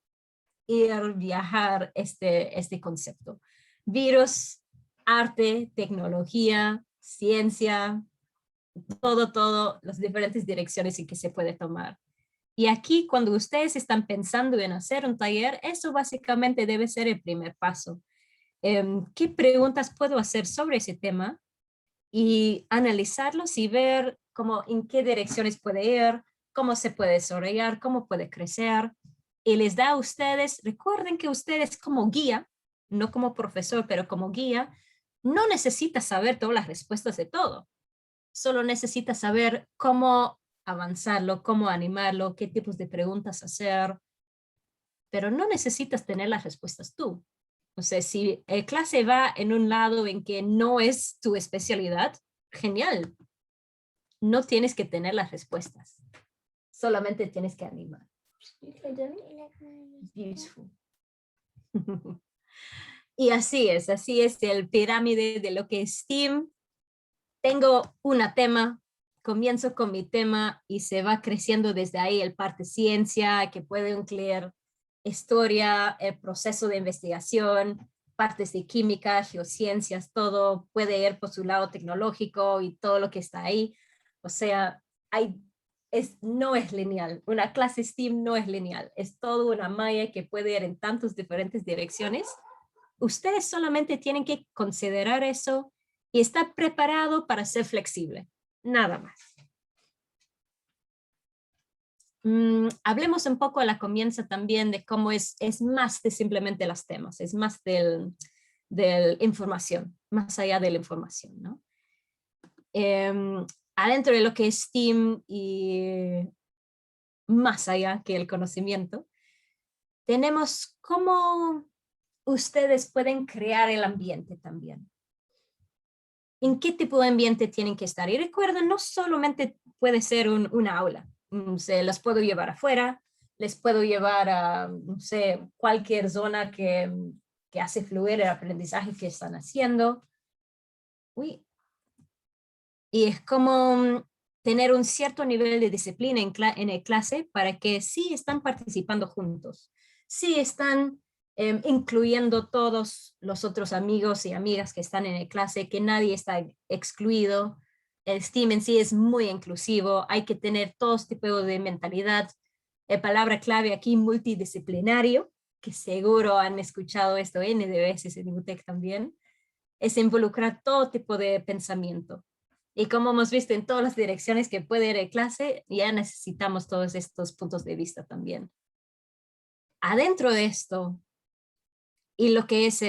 ir, viajar este concepto. Virus, arte, tecnología, ciencia, todo, las diferentes direcciones en que se puede tomar. Y aquí, cuando ustedes están pensando en hacer un taller, eso básicamente debe ser el primer paso. ¿Qué preguntas puedo hacer sobre ese tema? Y analizarlos y ver cómo, en qué direcciones puede ir, cómo se puede desarrollar, cómo puede crecer. Y les da a ustedes, recuerden que ustedes como guía, no como profesor, pero como guía, no necesita saber todas las respuestas de todo. Solo necesita saber cómo avanzarlo, cómo animarlo, qué tipos de preguntas hacer, pero no necesitas tener las respuestas tú. O sea, si el clase va en un lado en que no es tu especialidad, genial. No tienes que tener las respuestas. Solamente tienes que animar. Beautiful. Y así es el pirámide de lo que es STEAM. Tengo un tema, comienzo con mi tema y se va creciendo desde ahí el parte ciencia, que puede incluir historia, el proceso de investigación, partes de química, geociencias, todo puede ir por su lado tecnológico y todo lo que está ahí. O sea, no es lineal. Una clase STEAM no es lineal. Es todo una malla que puede ir en tantas diferentes direcciones. Ustedes solamente tienen que considerar eso y estar preparado para ser flexible. Nada más. Hablemos un poco a la comienzo también de cómo es más de simplemente los temas, es más del información, más allá de la información, ¿no? Adentro de lo que es STEAM y más allá que el conocimiento, tenemos cómo ustedes pueden crear el ambiente también. ¿En qué tipo de ambiente tienen que estar? Y recuerden, no solamente puede ser una aula. Se las puedo llevar afuera, les puedo llevar a, no sé, cualquier zona que hace fluir el aprendizaje que están haciendo. Uy. Y es como tener un cierto nivel de disciplina en el clase para que sí están participando juntos, sí están incluyendo todos los otros amigos y amigas que están en el clase, que nadie está excluido. El STEAM en sí es muy inclusivo, hay que tener todo tipo de mentalidad. Palabra clave aquí, multidisciplinario, que seguro han escuchado esto N de veces en IBUTEC también, es involucrar todo tipo de pensamiento. Y como hemos visto en todas las direcciones que puede ir en clase, ya necesitamos todos estos puntos de vista también. Adentro de esto, y lo que es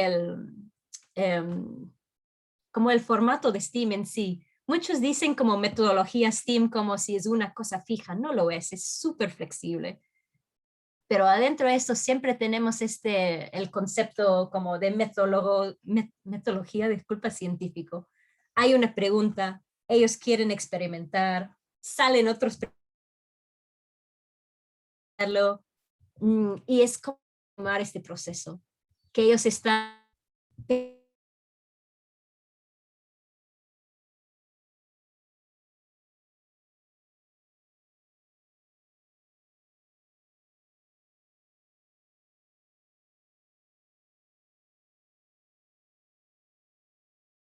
como el formato de STEAM en sí, muchos dicen como metodología STEAM como si es una cosa fija, no lo es súper flexible. Pero adentro de esto siempre tenemos el concepto como de metodología, disculpa, científico. Hay una pregunta, ellos quieren experimentar, salen otros y es como tomar este proceso, que ellos están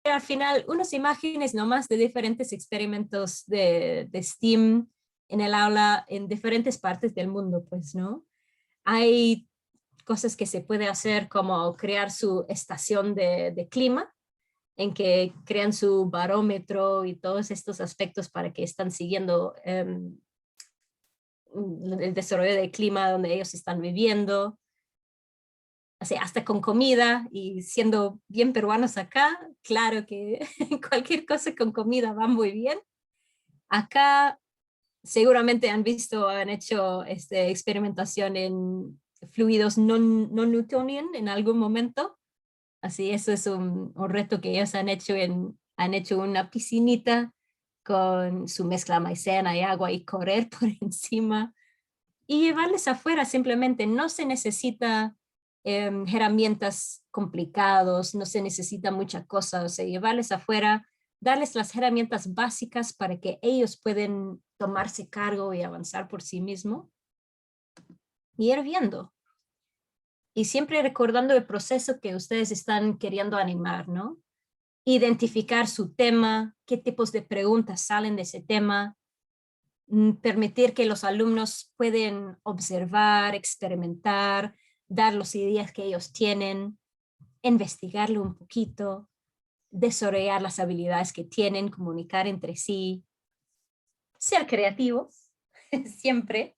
al final unas imágenes nomás de diferentes experimentos de STEAM en el aula en diferentes partes del mundo, pues, ¿no? Hay cosas que se puede hacer como crear su estación de clima, en que crean su barómetro y todos estos aspectos para que están siguiendo el desarrollo del clima donde ellos están viviendo. O sea, hasta con comida y siendo bien peruanos acá, claro que cualquier cosa con comida va muy bien. Acá seguramente han visto, han hecho experimentación en fluidos no Newtonian en algún momento. Así, eso es un reto que ellos han hecho una piscinita con su mezcla maicena y agua y correr por encima y llevarles afuera simplemente. No se necesita herramientas complicados, no se necesita mucha cosa, o sea, llevarles afuera, darles las herramientas básicas para que ellos puedan tomarse cargo y avanzar por sí mismos y ir viendo. Y siempre recordando el proceso que ustedes están queriendo animar, ¿no? Identificar su tema, qué tipos de preguntas salen de ese tema, permitir que los alumnos pueden observar, experimentar, dar las ideas que ellos tienen, investigarlo un poquito, desarrollar las habilidades que tienen, comunicar entre sí, ser creativos, siempre.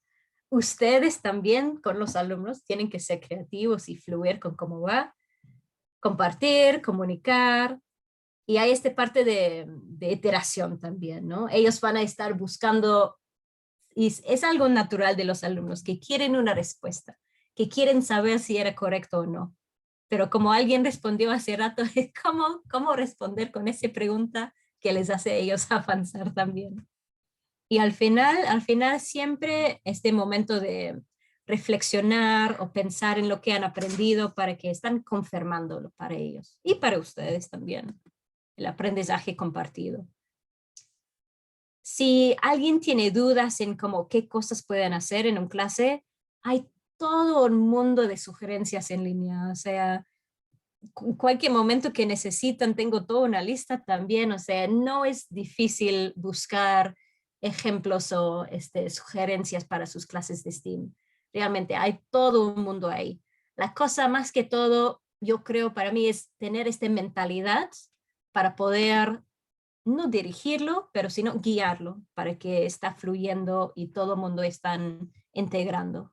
Ustedes también con los alumnos tienen que ser creativos y fluir con cómo va, compartir, comunicar. Y hay esta parte de iteración también, ¿no? Ellos van a estar buscando, y es algo natural de los alumnos, que quieren una respuesta, que quieren saber si era correcto o no. Pero como alguien respondió hace rato, ¿cómo responder con esa pregunta que les hace a ellos avanzar también? Y al final siempre este momento de reflexionar o pensar en lo que han aprendido para que están confirmándolo para ellos y para ustedes también, el aprendizaje compartido. Si alguien tiene dudas en cómo qué cosas pueden hacer en un clase, hay todo un mundo de sugerencias en línea, o sea, cualquier momento que necesitan, tengo toda una lista también, o sea, no es difícil buscar ejemplos o sugerencias para sus clases de STEAM. Realmente hay todo un mundo ahí. La cosa más que todo, yo creo para mí es tener esta mentalidad para poder no dirigirlo, pero sino guiarlo para que está fluyendo y todo el mundo están integrando.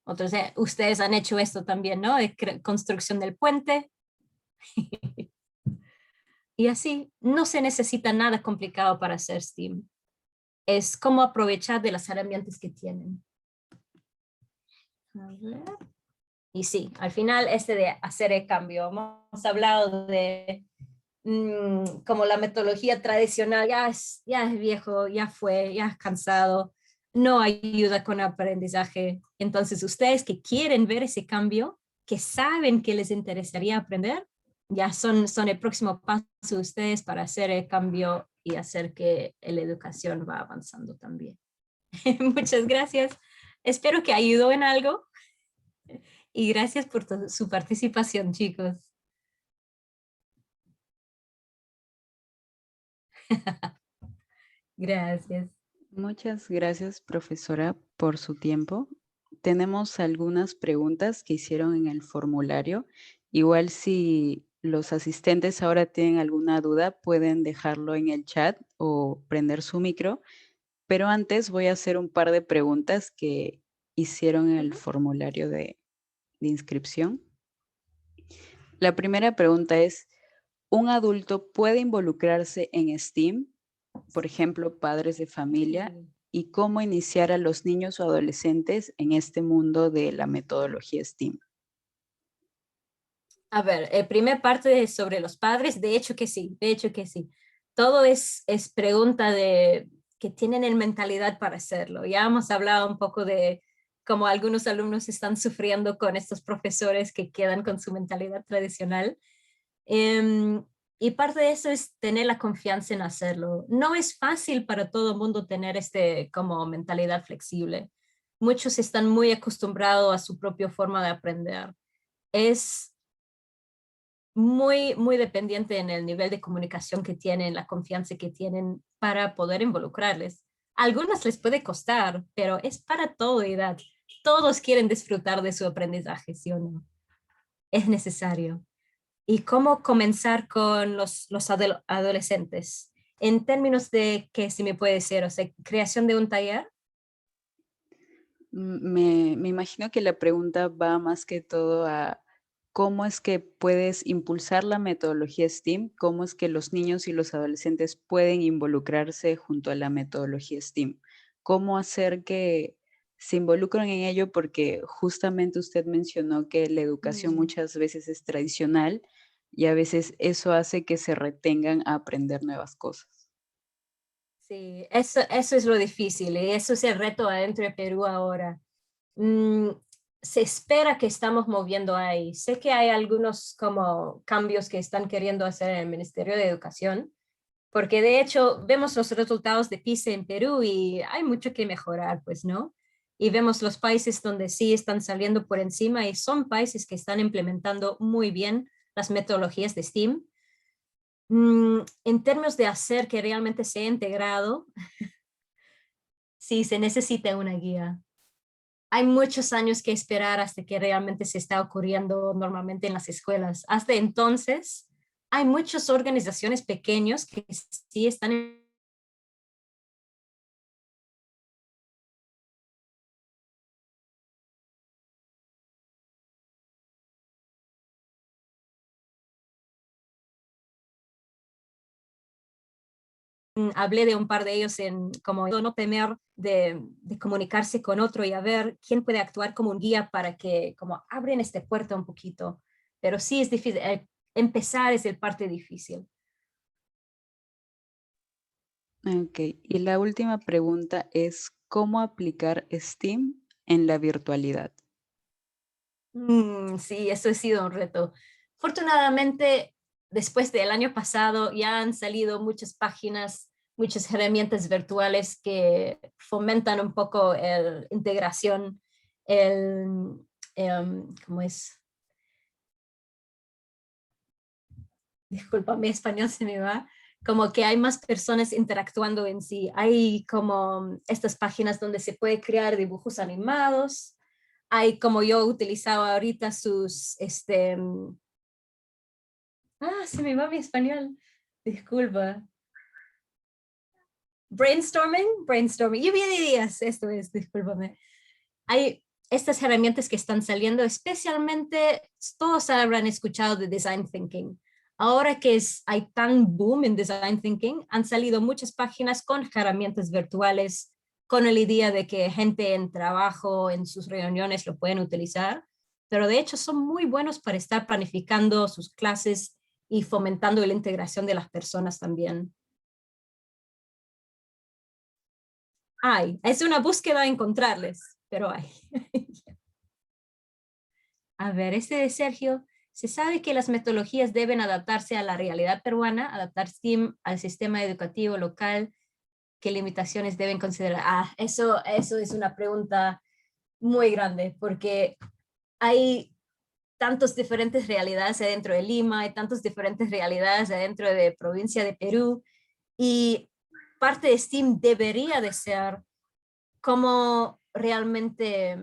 Otros, ustedes han hecho esto también, ¿no? De construcción del puente. Y así, no se necesita nada complicado para hacer STEAM. Es cómo aprovechar de las herramientas que tienen. A ver. Y sí, al final de hacer el cambio. Hemos hablado de como la metodología tradicional, ya es viejo, ya fue, ya es cansado, no ayuda con aprendizaje. Entonces, ustedes que quieren ver ese cambio, que saben que les interesaría aprender, ya son el próximo paso de ustedes para hacer el cambio y hacer que la educación va avanzando también. Muchas gracias. Espero que ayudó en algo y gracias por su participación, chicos. Gracias. Muchas gracias, profesora, por su tiempo. Tenemos algunas preguntas que hicieron en el formulario. Igual si los asistentes ahora tienen alguna duda, pueden dejarlo en el chat o prender su micro. Pero antes voy a hacer un par de preguntas que hicieron en el formulario de inscripción. La primera pregunta es, ¿un adulto puede involucrarse en STEAM? Por ejemplo, padres de familia, y cómo iniciar a los niños o adolescentes en este mundo de la metodología STEAM. A ver, el primer parte es sobre los padres, de hecho que sí. Todo es pregunta de que tienen en mentalidad para hacerlo. Ya hemos hablado un poco de cómo algunos alumnos están sufriendo con estos profesores que quedan con su mentalidad tradicional. Y parte de eso es tener la confianza en hacerlo. No es fácil para todo el mundo tener como mentalidad flexible. Muchos están muy acostumbrados a su propia forma de aprender. Es muy dependiente en el nivel de comunicación que tienen, la confianza que tienen para poder involucrarles. A algunos les puede costar, pero es para toda edad. Todos quieren disfrutar de su aprendizaje, ¿sí o no? Es necesario. ¿Y cómo comenzar con los adolescentes? En términos de qué si me puede ser, o sea, creación de un taller. Me imagino que la pregunta va más que todo a cómo es que puedes impulsar la metodología STEAM, cómo es que los niños y los adolescentes pueden involucrarse junto a la metodología STEAM, cómo hacer que se involucren en ello, porque justamente usted mencionó que la educación muchas veces es tradicional y a veces eso hace que se retengan a aprender nuevas cosas. Sí, eso es lo difícil y eso es el reto adentro de Perú ahora. Se espera que estamos moviendo ahí. Sé que hay algunos como cambios que están queriendo hacer en el Ministerio de Educación, porque de hecho vemos los resultados de PISA en Perú y hay mucho que mejorar, pues, ¿no? Y vemos los países donde sí están saliendo por encima y son países que están implementando muy bien las metodologías de STEAM. En términos de hacer que realmente sea integrado, sí, se necesita una guía. Hay muchos años que esperar hasta que realmente se está ocurriendo normalmente en las escuelas. Hasta entonces, hay muchas organizaciones pequeñas que sí están hablé de un par de ellos en como no temer de comunicarse con otro y a ver quién puede actuar como un guía para que como abren este puerto un poquito. Pero sí es difícil, empezar es el parte difícil. Ok, y la última pregunta es, ¿cómo aplicar STEAM en la virtualidad? Sí, eso ha sido un reto. Afortunadamente, después del año pasado ya han salido muchas páginas, muchas herramientas virtuales que fomentan un poco la integración, el, ¿cómo es? Disculpa, mi español se me va. Como que hay más personas interactuando en sí. Hay como estas páginas donde se puede crear dibujos animados. Hay como yo utilizaba ahorita sus, se me va mi español. Disculpa. Brainstorming. Lluvia de ideas, esto es, discúlpame. Hay estas herramientas que están saliendo, especialmente todos habrán escuchado de Design Thinking. Ahora que hay tan boom en Design Thinking, han salido muchas páginas con herramientas virtuales, con la idea de que gente en trabajo, en sus reuniones lo pueden utilizar, pero de hecho son muy buenos para estar planificando sus clases y fomentando la integración de las personas también. Es una búsqueda de encontrarles, pero hay. A ver, este de Sergio. Se sabe que las metodologías deben adaptarse a la realidad peruana, adaptar STEAM al sistema educativo local. ¿Qué limitaciones deben considerar? Eso es una pregunta muy grande, porque hay tantas diferentes realidades adentro de Lima, hay tantas diferentes realidades adentro de provincia de Perú, y parte de STEAM debería de ser cómo realmente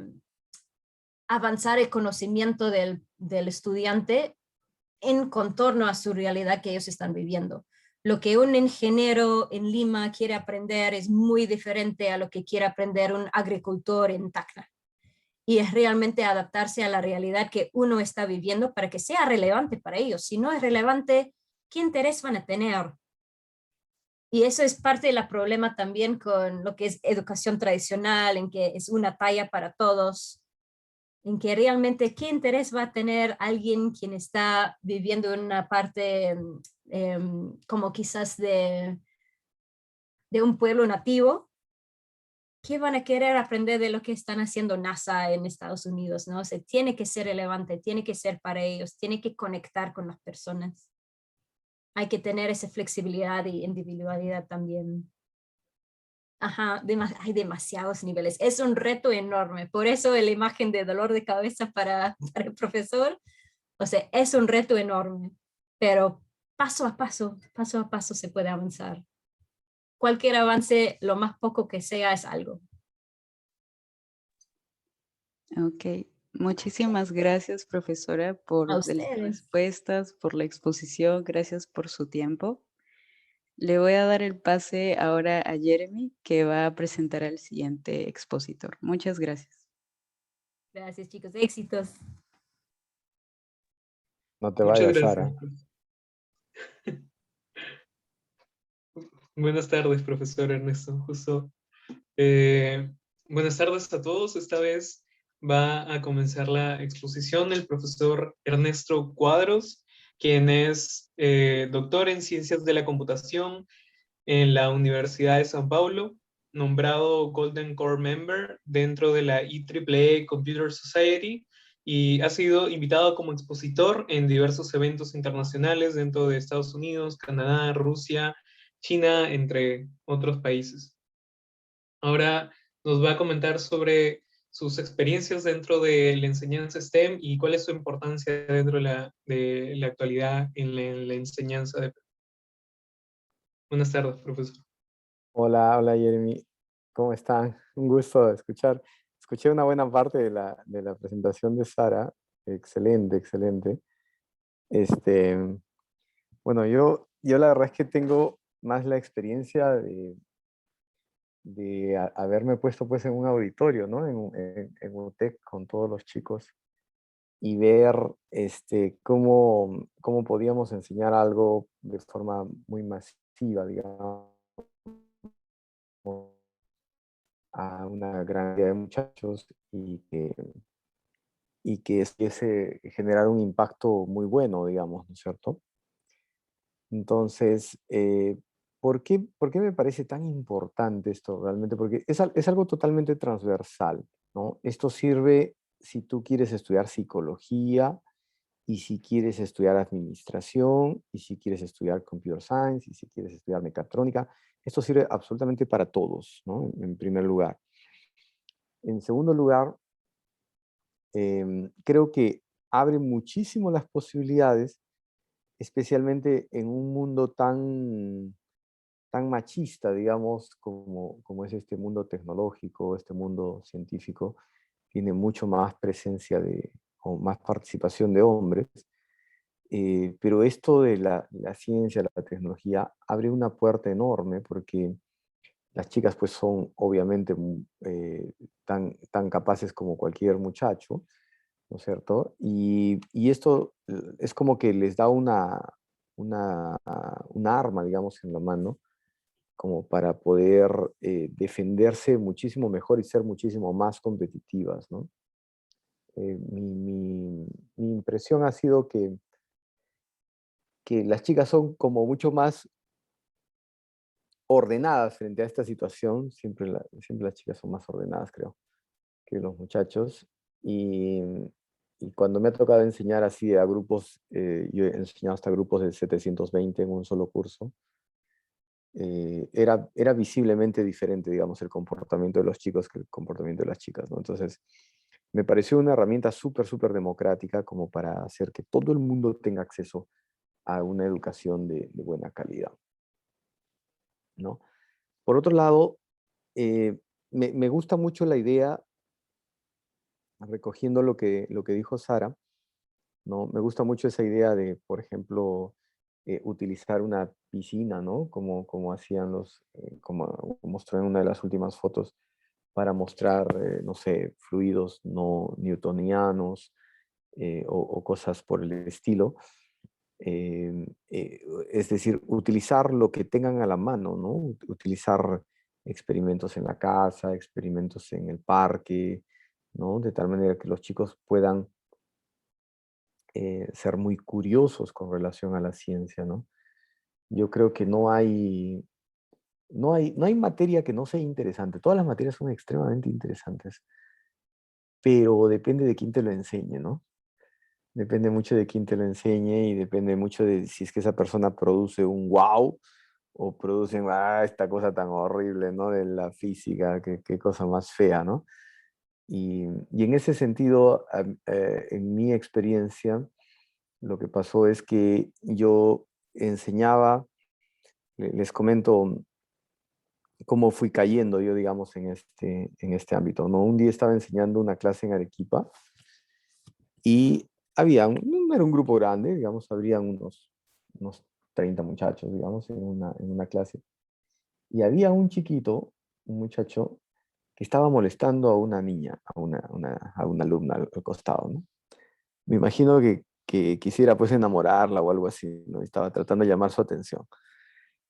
avanzar el conocimiento del estudiante en contorno a su realidad que ellos están viviendo. Lo que un ingeniero en Lima quiere aprender es muy diferente a lo que quiere aprender un agricultor en Tacna. Y es realmente adaptarse a la realidad que uno está viviendo para que sea relevante para ellos. Si no es relevante, ¿qué interés van a tener? Y eso es parte del problema también con lo que es educación tradicional, en que es una talla para todos, en que realmente qué interés va a tener alguien quien está viviendo en una parte como quizás de un pueblo nativo. ¿Qué van a querer aprender de lo que están haciendo NASA en Estados Unidos? ¿No? O sea, tiene que ser relevante, tiene que ser para ellos, tiene que conectar con las personas. Hay que tener esa flexibilidad y individualidad también. Ajá, hay demasiados niveles. Es un reto enorme. Por eso la imagen de dolor de cabeza para el profesor, o sea, es un reto enorme, pero paso a paso se puede avanzar. Cualquier avance, lo más poco que sea, es algo. Ok, muchísimas gracias, profesora, A por las ustedes. respuestas, por la exposición, gracias por su tiempo. Le voy a dar el pase ahora a Jeremy, que va a presentar al siguiente expositor. Muchas gracias. Gracias, chicos. Éxitos. No te Muchas vayas, gracias. Sara. Buenas tardes, profesor Ernesto. Buenas tardes a todos. Esta vez va a comenzar la exposición el profesor Ernesto Cuadros, quien es doctor en Ciencias de la Computación en la Universidad de São Paulo, nombrado Golden Core Member dentro de la IEEE Computer Society, y ha sido invitado como expositor en diversos eventos internacionales dentro de Estados Unidos, Canadá, Rusia, China, entre otros países. Ahora nos va a comentar sobre sus experiencias dentro de la enseñanza STEM y cuál es su importancia dentro de la actualidad en la enseñanza de Buenas tardes, profesor. Hola, hola Jeremy, ¿cómo están? Un gusto escuchar. Escuché una buena parte de la presentación de Sara, excelente, excelente. Este, bueno, yo la verdad es que tengo más la experiencia de haberme puesto pues en un auditorio, ¿no? En UTEC con todos los chicos y ver cómo podíamos enseñar algo de forma muy masiva, digamos, a una gran cantidad de muchachos y que ese generar un impacto muy bueno, digamos, ¿no es cierto? Entonces, por qué me parece tan importante esto realmente? Porque es algo totalmente transversal, ¿no? Esto sirve si tú quieres estudiar psicología y si quieres estudiar administración y si quieres estudiar computer science y si quieres estudiar mecatrónica. Esto sirve absolutamente para todos, ¿no? En primer lugar. En segundo lugar, creo que abre muchísimo las posibilidades, especialmente en un mundo tan machista, digamos, como es este mundo tecnológico, este mundo científico, tiene mucho más presencia o más participación de hombres. Pero esto de la ciencia, la tecnología, abre una puerta enorme porque las chicas pues son obviamente tan capaces como cualquier muchacho, ¿no es cierto? Y esto es como que les da una arma, digamos, en la mano, como para poder defenderse muchísimo mejor y ser muchísimo más competitivas, ¿no? Mi impresión ha sido que las chicas son como mucho más ordenadas frente a esta situación. Siempre las chicas son más ordenadas, creo, que los muchachos. Y cuando me ha tocado enseñar así a grupos, yo he enseñado hasta grupos de 720 en un solo curso, era visiblemente diferente, digamos, el comportamiento de los chicos que el comportamiento de las chicas, ¿no? Entonces, me pareció una herramienta súper, súper democrática como para hacer que todo el mundo tenga acceso a una educación de buena calidad, ¿no? Por otro lado, me gusta mucho la idea, recogiendo lo que dijo Sara, ¿no? Me gusta mucho esa idea de, por ejemplo, utilizar una piscina, ¿no? Como hacían como mostró en una de las últimas fotos, para mostrar, no sé, fluidos no newtonianos o cosas por el estilo. Es decir, utilizar lo que tengan a la mano, ¿no? Utilizar experimentos en la casa, experimentos en el parque, ¿no? De tal manera que los chicos puedan ser muy curiosos con relación a la ciencia, ¿no? Yo creo que no hay materia que no sea interesante. Todas las materias son extremadamente interesantes, pero depende de quién te lo enseñe, ¿no? Depende mucho de quién te lo enseñe y depende mucho de si es que esa persona produce un wow o produce esta cosa tan horrible, ¿no? De la física, qué cosa más fea, ¿no? Y en ese sentido, en mi experiencia, lo que pasó es que yo enseñaba, les comento cómo fui cayendo yo, digamos, en este ámbito, ¿no? Un día estaba enseñando una clase en Arequipa y no era un grupo grande, digamos, habrían unos 30 muchachos, digamos, en una clase. Y había un chiquito, un muchacho, que estaba molestando a una niña, a una alumna al costado, ¿no? Me imagino que quisiera pues enamorarla o algo así, ¿no? Estaba tratando de llamar su atención.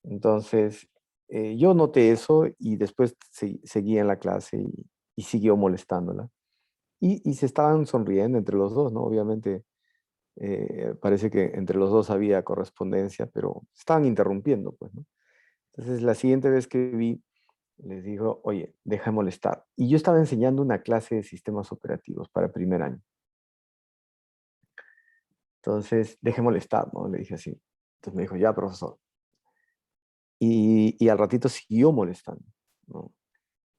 Entonces, yo noté eso y después seguí en la clase y siguió molestándola. Y se estaban sonriendo entre los dos, ¿no? Obviamente, parece que entre los dos había correspondencia, pero estaban interrumpiendo, pues, ¿no? Entonces, la siguiente vez que vi, les digo, oye, deja de molestar. Y yo estaba enseñando una clase de sistemas operativos para primer año. Entonces, deje de molestar, ¿no? Le dije así. Entonces me dijo, ya, profesor. Y al ratito siguió molestando, ¿no?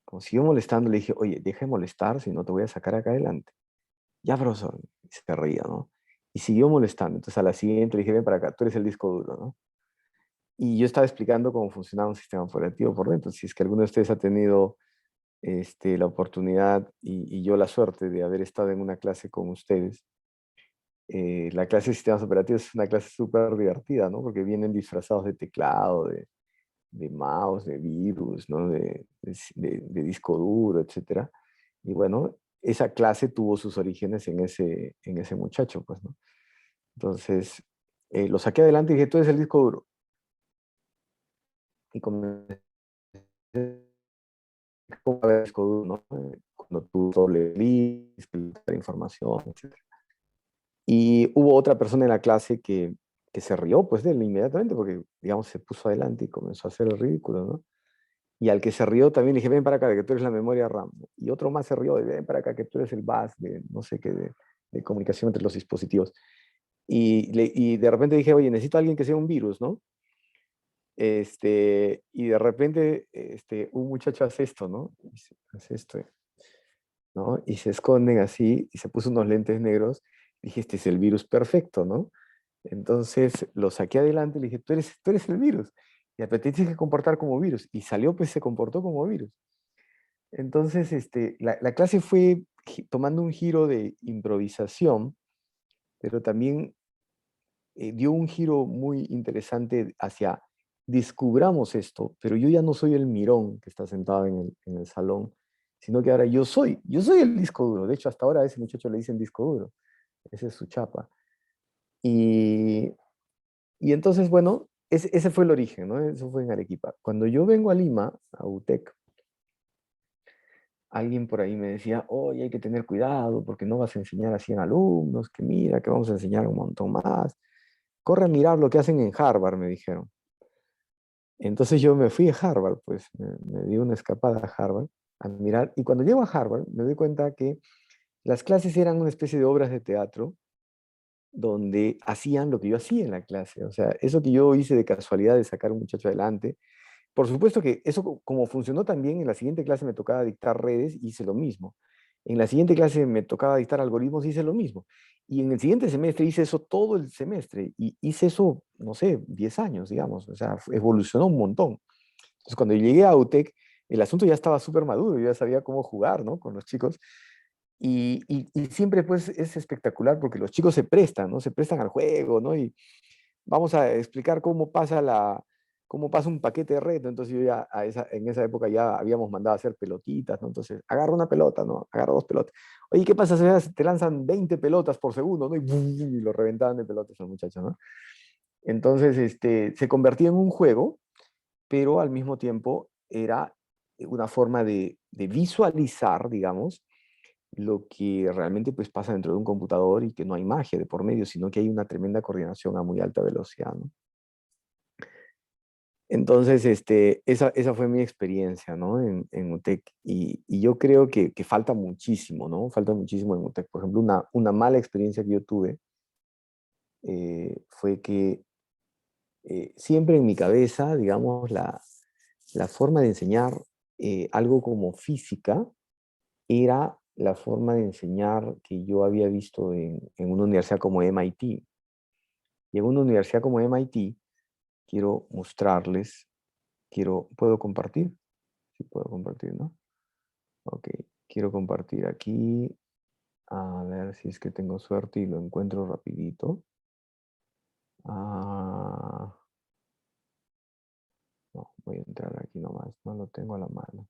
Como siguió molestando, le dije, oye, deja de molestar, si no te voy a sacar acá adelante. Ya, profesor. Y se reía, ¿no? Y siguió molestando. Entonces a la siguiente le dije, ven para acá, tú eres el disco duro, ¿no? y yo estaba explicando cómo funcionaba un sistema operativo por dentro. Si es que alguno de ustedes ha tenido la oportunidad y yo la suerte de haber estado en una clase con ustedes, la clase de sistemas operativos es una clase súper divertida, ¿no? Porque vienen disfrazados de teclado, de mouse, de virus, ¿no? De disco duro, etcétera. Y bueno, esa clase tuvo sus orígenes en ese muchacho, pues, ¿no? Entonces, lo saqué adelante y dije, tú eres el disco duro. Y comencé con el disco duro, ¿no? Cuando tú doble clic, la información, etcétera. Y hubo otra persona en la clase que se rió, pues, de él inmediatamente, porque, digamos, se puso adelante y comenzó a hacer el ridículo, ¿no? Y al que se rió también le dije, ven para acá, que tú eres la memoria RAM. Y otro más se rió, ven para acá, que tú eres el bus de no sé qué, de comunicación entre los dispositivos. Y de repente dije, oye, necesito a alguien que sea un virus, ¿no? Y de repente un muchacho hace esto, ¿no? Hace esto, ¿no? Y se esconden así, y se puso unos lentes negros. Dije, este es el virus perfecto, ¿no? Entonces lo saqué adelante y le dije, tú eres el virus. Y te tienes que comportar como virus. Y salió, pues se comportó como virus. Entonces, la clase fue tomando un giro de improvisación, pero también dio un giro muy interesante hacia descubramos esto, pero yo ya no soy el mirón que está sentado en el salón, sino que ahora yo soy el disco duro. De hecho, hasta ahora a ese muchacho le dicen disco duro. Esa es su chapa. Y, y entonces, bueno, ese fue el origen, ¿no? Eso fue en Arequipa. Cuando yo vengo a Lima, a UTEC, alguien por ahí me decía, oye, hay que tener cuidado porque no vas a enseñar a 100 alumnos, que mira, que vamos a enseñar un montón más. Corre a mirar lo que hacen en Harvard, me dijeron. Entonces yo me fui a Harvard, pues me di una escapada a Harvard a mirar. Y cuando llego a Harvard, me doy cuenta que las clases eran una especie de obras de teatro donde hacían lo que yo hacía en la clase. O sea, eso que yo hice de casualidad de sacar a un muchacho adelante. Por supuesto que eso como funcionó también, en la siguiente clase me tocaba dictar redes, hice lo mismo. En la siguiente clase me tocaba dictar algoritmos, hice lo mismo. Y en el siguiente semestre hice eso todo el semestre. Y hice eso, no sé, 10 años, digamos. O sea, evolucionó un montón. Entonces, cuando llegué a UTEC, el asunto ya estaba súper maduro. Yo ya sabía cómo jugar, ¿no? Con los chicos. Y siempre, pues, es espectacular porque los chicos se prestan, ¿no? Se prestan al juego, ¿no? Y vamos a explicar cómo pasa un paquete de red, ¿no? Entonces yo ya en esa época ya habíamos mandado a hacer pelotitas, ¿no? Entonces, agarra una pelota, ¿no? Agarra dos pelotas. Oye, ¿qué pasa si te lanzan 20 pelotas por segundo, ¿no? Y lo reventaban de pelotas al muchacho, ¿no? Entonces, se convertía en un juego, pero al mismo tiempo era una forma de visualizar, digamos, lo que realmente pues pasa dentro de un computador y que no hay magia de por medio, sino que hay una tremenda coordinación a muy alta velocidad, ¿no? Entonces, esa fue mi experiencia, ¿no? En UTEC. Y yo creo que falta muchísimo, ¿no? Falta muchísimo en UTEC. Por ejemplo, una mala experiencia que yo tuve fue que siempre en mi cabeza, digamos, la forma de enseñar algo como física era la forma de enseñar que yo había visto en una universidad como MIT. Y en una universidad como MIT, quiero mostrarles, ¿puedo compartir? Sí, puedo compartir, ¿no? Ok, quiero compartir aquí, a ver si es que tengo suerte y lo encuentro rapidito. Ah, no, voy a entrar aquí nomás, no lo tengo a la mano.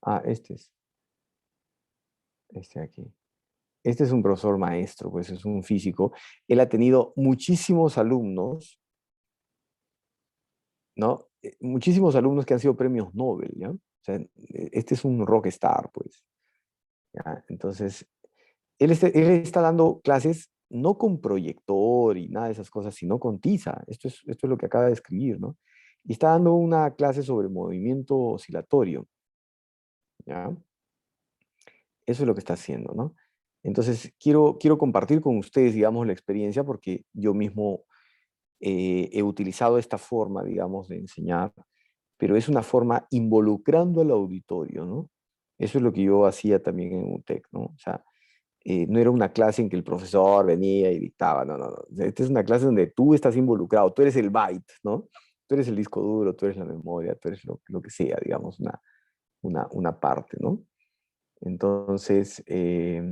Ah, este aquí. Este es un profesor maestro, pues es un físico. Él ha tenido muchísimos alumnos, ¿no? Muchísimos alumnos que han sido premios Nobel, ¿ya? O sea, este es un rockstar, pues. ¿Ya? Entonces, él está dando clases no con proyector y nada de esas cosas, sino con tiza. Esto es lo que acaba de escribir, ¿no? Y está dando una clase sobre movimiento oscilatorio, ¿ya? Eso es lo que está haciendo, ¿no? Entonces, quiero compartir con ustedes, digamos, la experiencia porque yo mismo he utilizado esta forma, digamos, de enseñar, pero es una forma involucrando al auditorio, ¿no? Eso es lo que yo hacía también en UTEC, ¿no? O sea, no era una clase en que el profesor venía y dictaba, no, no, no. Esta es una clase donde tú estás involucrado, tú eres el byte, ¿no? tú eres el disco duro, tú eres la memoria, tú eres lo que sea, digamos, una parte, ¿no? Entonces, y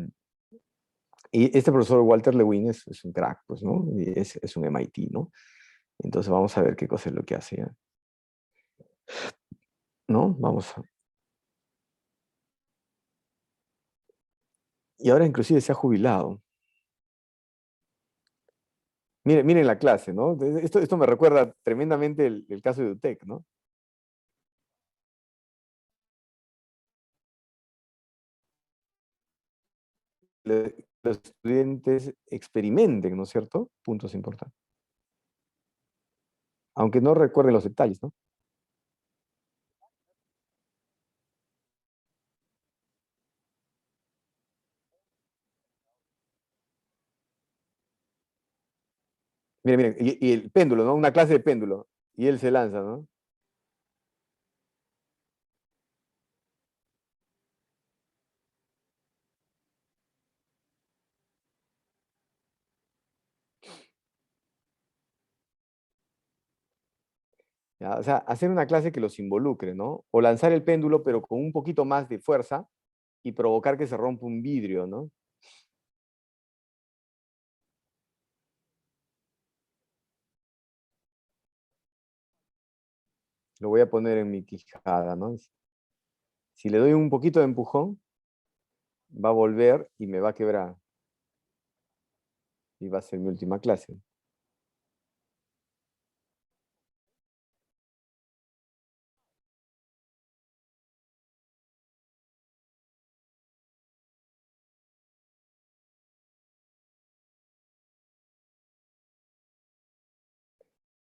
este profesor Walter Lewin es un crack, pues, ¿no? Y es un MIT, ¿no? Entonces vamos a ver qué cosa es lo que hace, ¿ya? ¿No? Vamos a... Y ahora inclusive se ha jubilado. Miren la clase, ¿no? Esto me recuerda tremendamente el caso de UTEC, ¿no? Los estudiantes experimenten, ¿no es cierto? Puntos importantes. Aunque no recuerden los detalles, ¿no? Miren, y el péndulo, ¿no? Una clase de péndulo. Y él se lanza, ¿no? ¿Ya? O sea, hacer una clase que los involucre, ¿no? O lanzar el péndulo, pero con un poquito más de fuerza y provocar que se rompa un vidrio, ¿no? Lo voy a poner en mi quijada, ¿no? Si le doy un poquito de empujón, va a volver y me va a quebrar. Y va a ser mi última clase.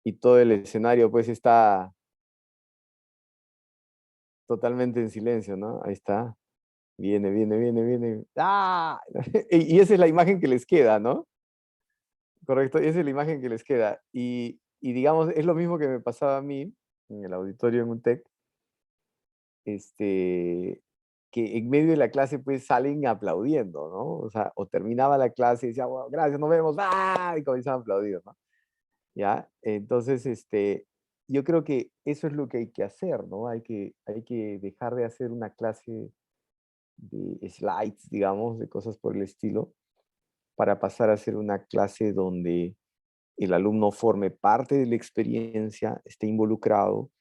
Y todo el escenario pues está totalmente en silencio, ¿no? Ahí está. Viene. ¡Ah! Y esa es la imagen que les queda, ¿no? Correcto, esa es la imagen que les queda. Y digamos, es lo mismo que me pasaba a mí en el auditorio en UNTEC, que en medio de la clase pues salen aplaudiendo, ¿no? O sea, o terminaba la clase y decía, bueno, gracias, nos vemos, ¡ah! Y comenzaban a aplaudir, ¿no? ¿Ya? Entonces, yo creo que eso es lo que hay que hacer, ¿no? Hay que dejar de hacer una clase de slides, digamos, de cosas por el estilo, para pasar a hacer una clase donde el alumno forme parte de la experiencia, esté involucrado,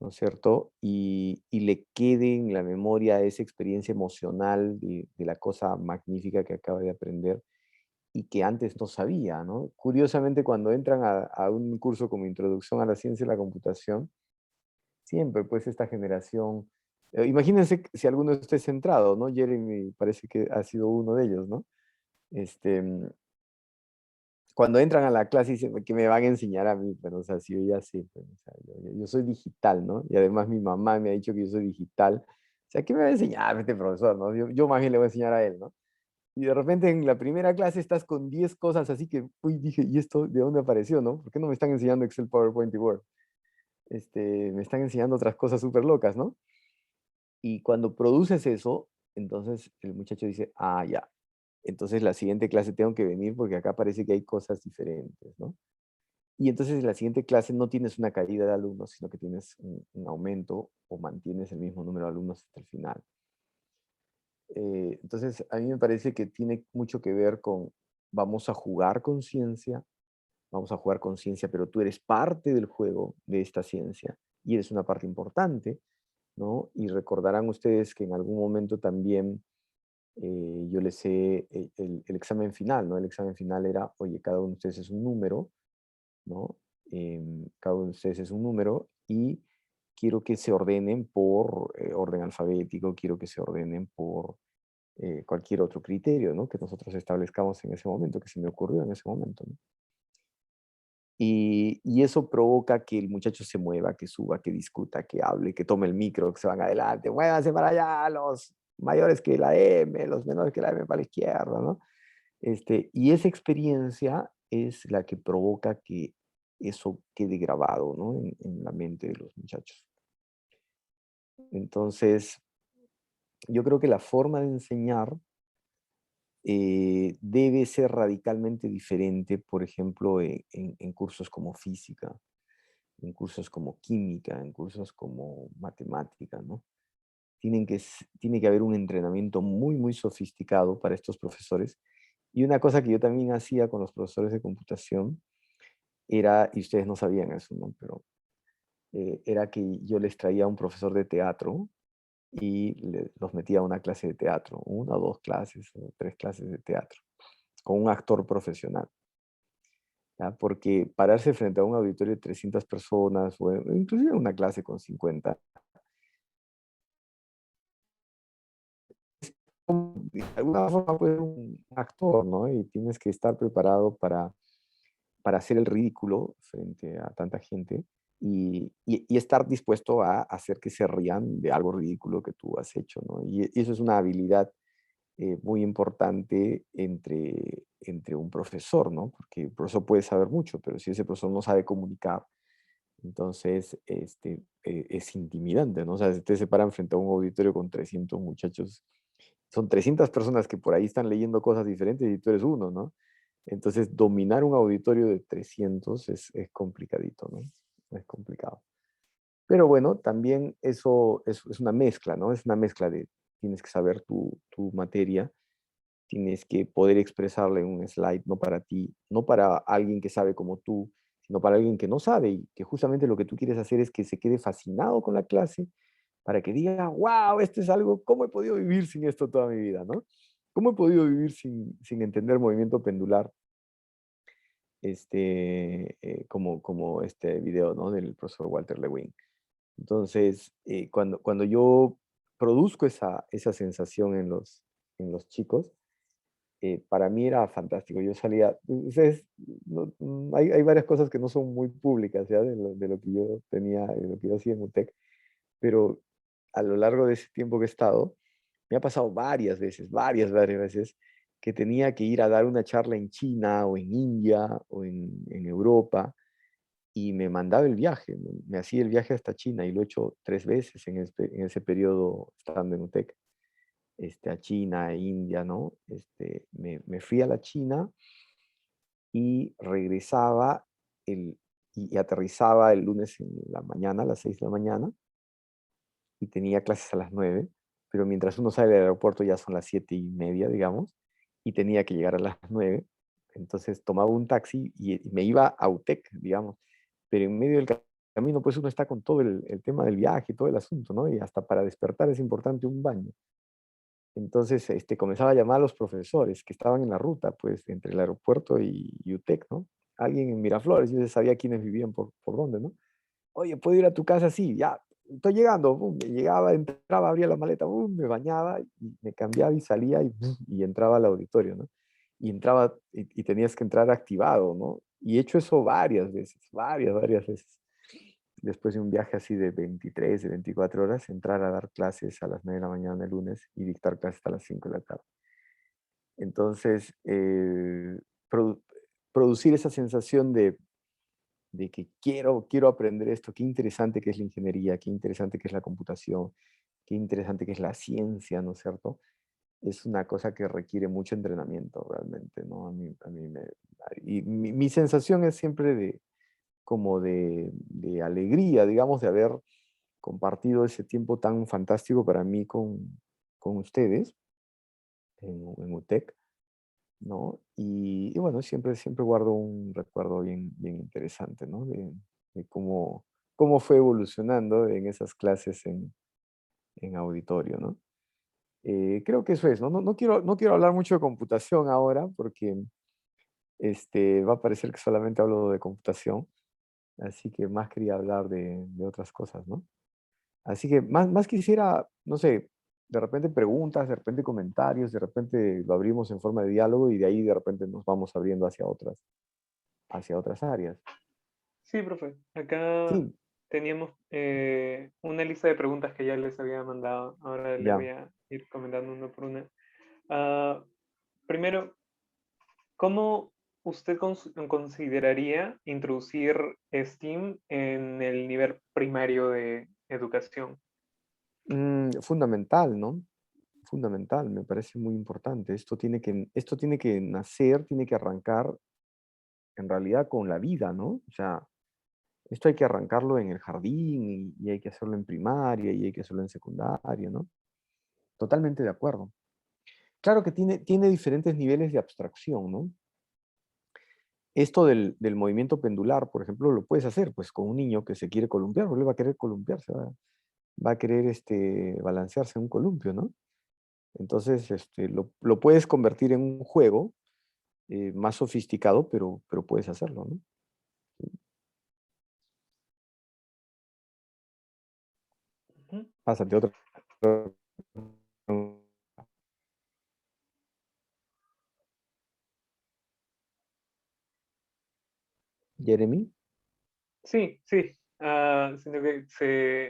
¿no es cierto? Y le quede en la memoria esa experiencia emocional de la cosa magnífica que acaba de aprender y que antes no sabía, ¿no? Curiosamente, cuando entran a un curso como Introducción a la Ciencia de la Computación, siempre pues esta generación, imagínense si alguno de ustedes ha entrado, ¿no? Jeremy parece que ha sido uno de ellos, ¿no? Este, cuando entran a la clase dicen que me van a enseñar a mí, pero o sea, si yo ya sé, pues, o sea, yo soy digital, ¿no? Y además mi mamá me ha dicho que yo soy digital. O sea, ¿qué me va a enseñar este profesor, no? Yo más bien le voy a enseñar a él, ¿no? Y de repente en la primera clase estás con 10 cosas así que, uy, dije, ¿y esto de dónde apareció, no? ¿Por qué no me están enseñando Excel, PowerPoint y Word? Me están enseñando otras cosas súper locas, ¿no? Y cuando produces eso, entonces el muchacho dice, ah, ya, entonces la siguiente clase tengo que venir porque acá parece que hay cosas diferentes, ¿no? Y entonces en la siguiente clase no tienes una caída de alumnos, sino que tienes un aumento o mantienes el mismo número de alumnos hasta el final. Entonces a mí me parece que tiene mucho que ver con, vamos a jugar con ciencia, pero tú eres parte del juego de esta ciencia y eres una parte importante, ¿no? Y recordarán ustedes que en algún momento también yo les sé el examen final, ¿no? El examen final era, oye, cada uno de ustedes es un número, ¿no? Cada uno de ustedes es un número y quiero que se ordenen por orden alfabético, quiero que se ordenen por cualquier otro criterio, ¿no? Que nosotros establezcamos en ese momento, que se me ocurrió en ese momento, ¿no? Y eso provoca que el muchacho se mueva, que suba, que discuta, que hable, que tome el micro, que se van adelante, muévanse para allá, los mayores que la M, los menores que la M para la izquierda, ¿no? Y esa experiencia es la que provoca que eso quede grabado, ¿no? En la mente de los muchachos. Entonces, yo creo que la forma de enseñar debe ser radicalmente diferente, por ejemplo, en cursos como física. en cursos como química, en cursos como matemática, ¿no? Tiene que haber un entrenamiento muy, muy sofisticado para estos profesores. Y una cosa que yo también hacía con los profesores de computación era, y ustedes no sabían eso, ¿no? Pero era que yo les traía a un profesor de teatro y los metía a una clase de teatro, una o dos clases o tres clases de teatro, con un actor profesional. ¿Ya? Porque pararse frente a un auditorio de 300 personas, o inclusive una clase con 50, de alguna forma pues un actor, ¿no? Y tienes que estar preparado para hacer el ridículo frente a tanta gente y estar dispuesto a hacer que se rían de algo ridículo que tú has hecho, ¿no? Y eso es una habilidad muy importante entre un profesor, ¿no? Porque el profesor puede saber mucho, pero si ese profesor no sabe comunicar, entonces es intimidante, ¿no? O sea, si ustedes se paran frente a un auditorio con 300 muchachos, son 300 personas que por ahí están leyendo cosas diferentes y tú eres uno, ¿no? Entonces, dominar un auditorio de 300 es complicadito, ¿no? Es complicado. Pero bueno, también eso es una mezcla, ¿no? Es una mezcla de, tienes que saber tu materia, tienes que poder expresarla en un slide, no para ti, no para alguien que sabe como tú, sino para alguien que no sabe y que justamente lo que tú quieres hacer es que se quede fascinado con la clase para que diga, wow, esto es algo, ¿cómo he podido vivir sin esto toda mi vida, ¿no? ¿Cómo he podido vivir sin entender movimiento pendular? Como este video, ¿no? Del profesor Walter Lewin. Entonces, cuando yo produzco esa sensación en los chicos, para mí era fantástico. Yo salía, ustedes, hay varias cosas que no son muy públicas, ¿ya? De lo que yo tenía, de lo que yo hacía en UTEC, pero a lo largo de ese tiempo que he estado, me ha pasado varias veces, que tenía que ir a dar una charla en China o en India o en Europa y me mandaba el viaje, me hacía el viaje hasta China y lo he hecho 3 veces en ese periodo estando en UTEC, a China, a India, ¿no? Me fui a la China y regresaba y aterrizaba el lunes en la mañana, a las 6 de la mañana, y tenía clases a las 9, pero mientras uno sale del aeropuerto ya son las 7:30, digamos, y tenía que llegar a las 9. Entonces tomaba un taxi y me iba a UTEC, digamos, pero en medio del camino pues uno está con todo el tema del viaje, todo el asunto, ¿no? Y hasta para despertar es importante un baño. Entonces comenzaba a llamar a los profesores que estaban en la ruta, pues, entre el aeropuerto y UTEC, ¿no? Alguien en Miraflores, yo ya sabía quiénes vivían por dónde, ¿no? Oye, ¿puedo ir a tu casa? Sí, ya, estoy llegando. Pum, llegaba, entraba, abría la maleta, pum, me bañaba, y me cambiaba y salía y entraba al auditorio, ¿no? Y entraba y tenías que entrar activado, ¿no? Y he hecho eso varias veces, varias veces. Después de un viaje así de 23, de 24 horas, entrar a dar clases a las 9 de la mañana el lunes y dictar clases hasta las 5 de la tarde. Entonces, produ- producir esa sensación de que quiero aprender esto, qué interesante que es la ingeniería, qué interesante que es la computación, qué interesante que es la ciencia, ¿no es cierto? Es una cosa que requiere mucho entrenamiento realmente, ¿no? Y mi sensación es siempre como de alegría, digamos, de haber compartido ese tiempo tan fantástico para mí con ustedes en UTEC, ¿no? Y bueno, siempre guardo un recuerdo bien, bien interesante, ¿no? De cómo fue evolucionando en esas clases en auditorio, ¿no? Creo que eso es, ¿no? No quiero hablar mucho de computación ahora porque va a parecer que solamente hablo de computación, así que más quería hablar de otras cosas, ¿no? Así que más quisiera, no sé, de repente preguntas, de repente comentarios, de repente lo abrimos en forma de diálogo y de ahí de repente nos vamos abriendo hacia otras áreas. Sí, profe. Acá Sí, teníamos una lista de preguntas que ya les había mandado. Ahora les voy ya. a ir comentando una por una. Ah, primero, ¿cómo usted consideraría introducir STEAM en el nivel primario de educación? Fundamental, ¿no? Fundamental, me parece muy importante. Esto tiene que nacer, tiene que arrancar en realidad con la vida, ¿no? O sea, Esto hay que arrancarlo en el jardín y hay que hacerlo en primaria y hay que hacerlo en secundaria, ¿no? Totalmente de acuerdo. Claro que tiene diferentes niveles de abstracción, ¿no? Esto del movimiento pendular, por ejemplo, lo puedes hacer pues con un niño que se quiere columpiar, porque él va a querer columpiarse, va a querer balancearse en un columpio, ¿no? Entonces, lo puedes convertir en un juego más sofisticado, pero puedes hacerlo, ¿no? Ujú. Pásate otra. Jeremy. Sí, sí. Sino que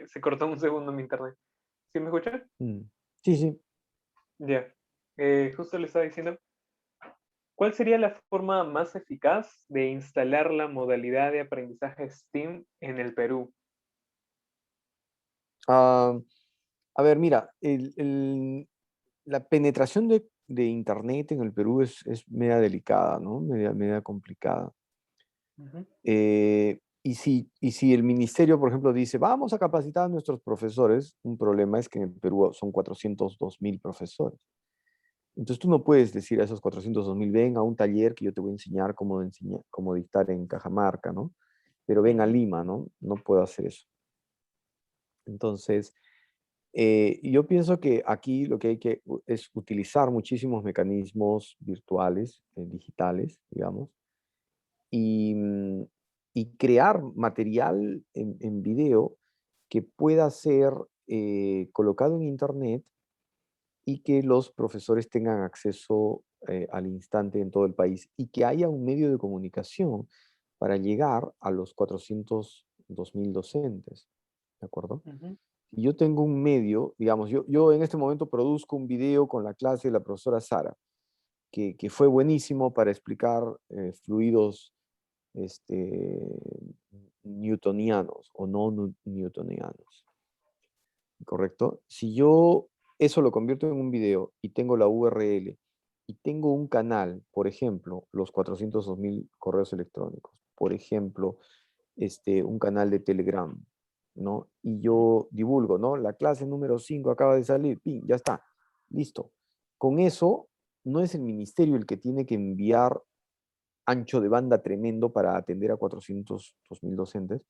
se cortó un segundo mi internet. ¿Sí me escucha? Mm. Sí, sí. Ya. Justo le estaba diciendo, ¿cuál sería la forma más eficaz de instalar la modalidad de aprendizaje STEAM en el Perú? Ah, a ver, mira, la penetración de Internet en el Perú es media delicada, ¿no? Media complicada. Ujú, Y si el ministerio, por ejemplo, dice, vamos a capacitar a nuestros profesores, un problema es que en el Perú son 402.000 profesores. Entonces tú no puedes decir a esos 402.000, ven a un taller que yo te voy a enseñar cómo dictar en Cajamarca, ¿no? Pero ven a ujú, Lima, ¿no? No puedo hacer eso. Entonces, yo pienso que aquí lo que hay que es utilizar muchísimos mecanismos virtuales, digitales, digamos, y, y crear material en video que pueda ser colocado en Internet y que los profesores tengan acceso al instante en todo el país y que haya un medio de comunicación para llegar a los 402.000 docentes. ¿De acuerdo? ujú, Si yo tengo un medio, digamos, yo en este momento produzco un video con la clase de la profesora Sara, que fue buenísimo para explicar fluidos este, newtonianos o no newtonianos, ¿correcto? Si yo eso lo convierto en un video y tengo la URL y tengo un canal, por ejemplo, los 402.000 correos electrónicos, por ejemplo, un canal de Telegram, ¿no? Y ujú. yo divulgo, ¿no? La clase número 5 acaba de salir, ¡pim! Ya está, listo. Con eso, no es el ministerio el que tiene que enviar ancho de banda tremendo para atender a 402.000 docentes,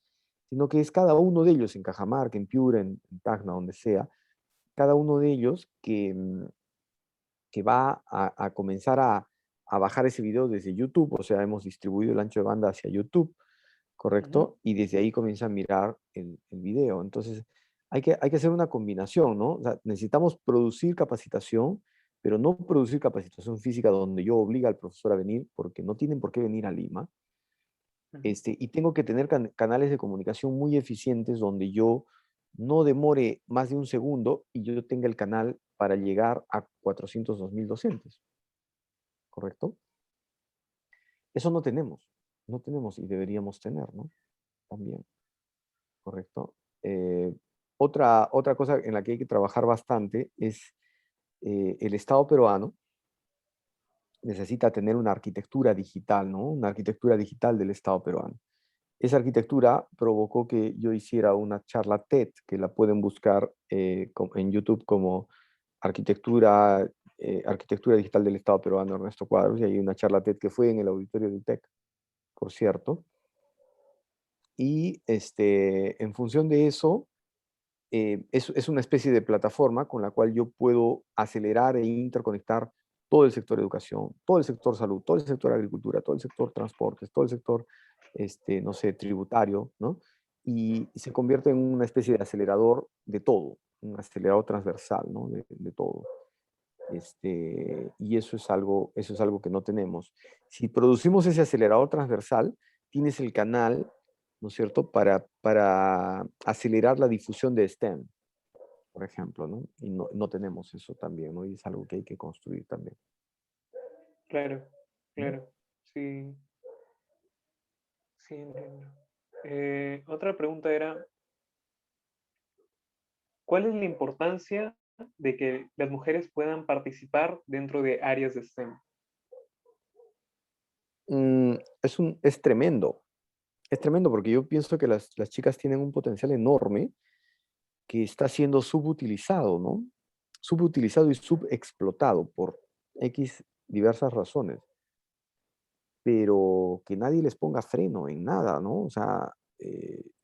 sino que es cada uno de ellos en Cajamarca, en Piura, en Tacna, donde sea, cada uno de ellos que va a comenzar a bajar ese video desde YouTube, o sea, hemos distribuido el ancho de banda hacia YouTube, Ujú. ¿correcto? Y desde ahí comienza a mirar el video. Entonces, hay que hacer una combinación, ¿no? O sea, necesitamos producir capacitación, pero no producir capacitación física donde yo obliga al profesor a venir, porque no tienen por qué venir a Lima. Ujú. Y tengo que tener canales de comunicación muy eficientes donde yo no demore más de un segundo y yo tenga el canal para llegar a 402.000 docentes, ¿correcto? Eso no tenemos y deberíamos tener, ¿no? También, ¿correcto? Eh, otra cosa en la que hay que trabajar bastante es el Estado peruano necesita tener una arquitectura digital, ¿no? Una arquitectura digital del Estado peruano. Esa arquitectura provocó que yo hiciera una charla TED, que la pueden buscar en YouTube como arquitectura digital del Estado peruano Ernesto Cuadros, y hay una charla TED que fue en el auditorio de UTEC, por cierto. Y en función de eso, es una especie de plataforma con la cual yo puedo acelerar e interconectar todo el sector educación, todo el sector salud, todo el sector agricultura, todo el sector transportes, todo el sector, no sé, tributario, ¿no? Y se convierte en una especie de acelerador de todo, un acelerador transversal, ¿no? De todo. Y eso es algo que no tenemos. Si producimos ese acelerador transversal, tienes el canal, ¿no es cierto?, para acelerar la difusión de STEM, por ejemplo, ¿no? Y no tenemos eso también, ¿no? Y es algo que hay que construir también. Claro, ¿No? claro. Sí, sí, entiendo. Otra pregunta era, ¿cuál es la importancia de que las mujeres puedan participar dentro de áreas de STEM? Es tremendo. Es tremendo porque yo pienso que las chicas tienen un potencial enorme que está siendo subutilizado, ¿no? Subutilizado y subexplotado por X diversas razones, pero que nadie les ponga freno en nada, ¿no? O sea,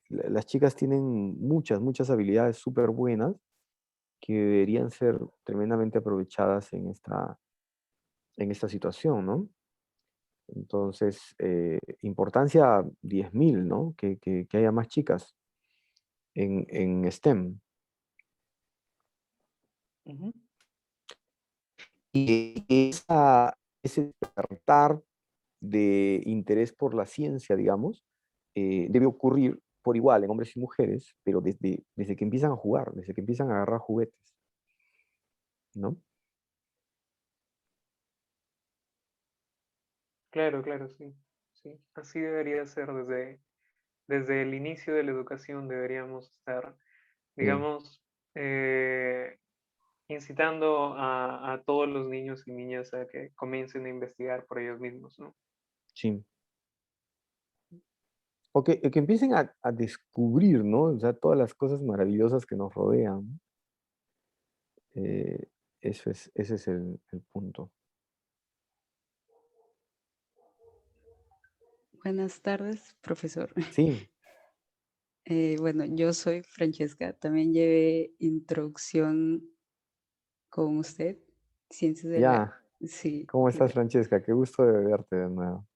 las chicas tienen muchas habilidades súper buenas que deberían ser tremendamente aprovechadas en esta situación, ¿no? Entonces, importancia 10.000, ¿no? Que haya más chicas en STEM. Ujú. Y ese despertar de interés por la ciencia, digamos, debe ocurrir por igual en hombres y mujeres, pero desde que empiezan a jugar, desde que empiezan a agarrar juguetes, ¿no? Claro, claro, sí. Sí. Así debería ser desde el inicio de la educación deberíamos estar, Sí, digamos, eh, incitando a todos los niños y niñas a que comiencen a investigar por ellos mismos, ¿no? sí. O que empiecen a descubrir, ¿no? O sea, todas las cosas maravillosas que nos rodean. Eh, ese es el punto. Buenas tardes, profesor. Sí, Bueno, yo soy Francesca, también llevé introducción con usted, ciencias de la... ya. Sí, ¿Cómo estás, Francesca? Qué gusto de verte de nuevo.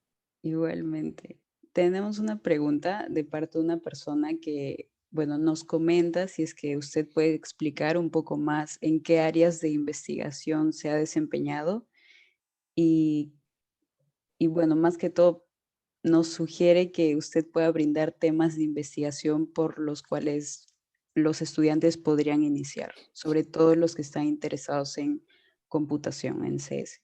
igualmente. Tenemos una pregunta de parte de una persona que, bueno, nos comenta si es que usted puede explicar un poco más en qué áreas de investigación se ha desempeñado y, y bueno, más que todo, nos sugiere que usted pueda brindar temas de investigación por los cuales los estudiantes podrían iniciar, sobre todo los que están interesados en computación, en CS.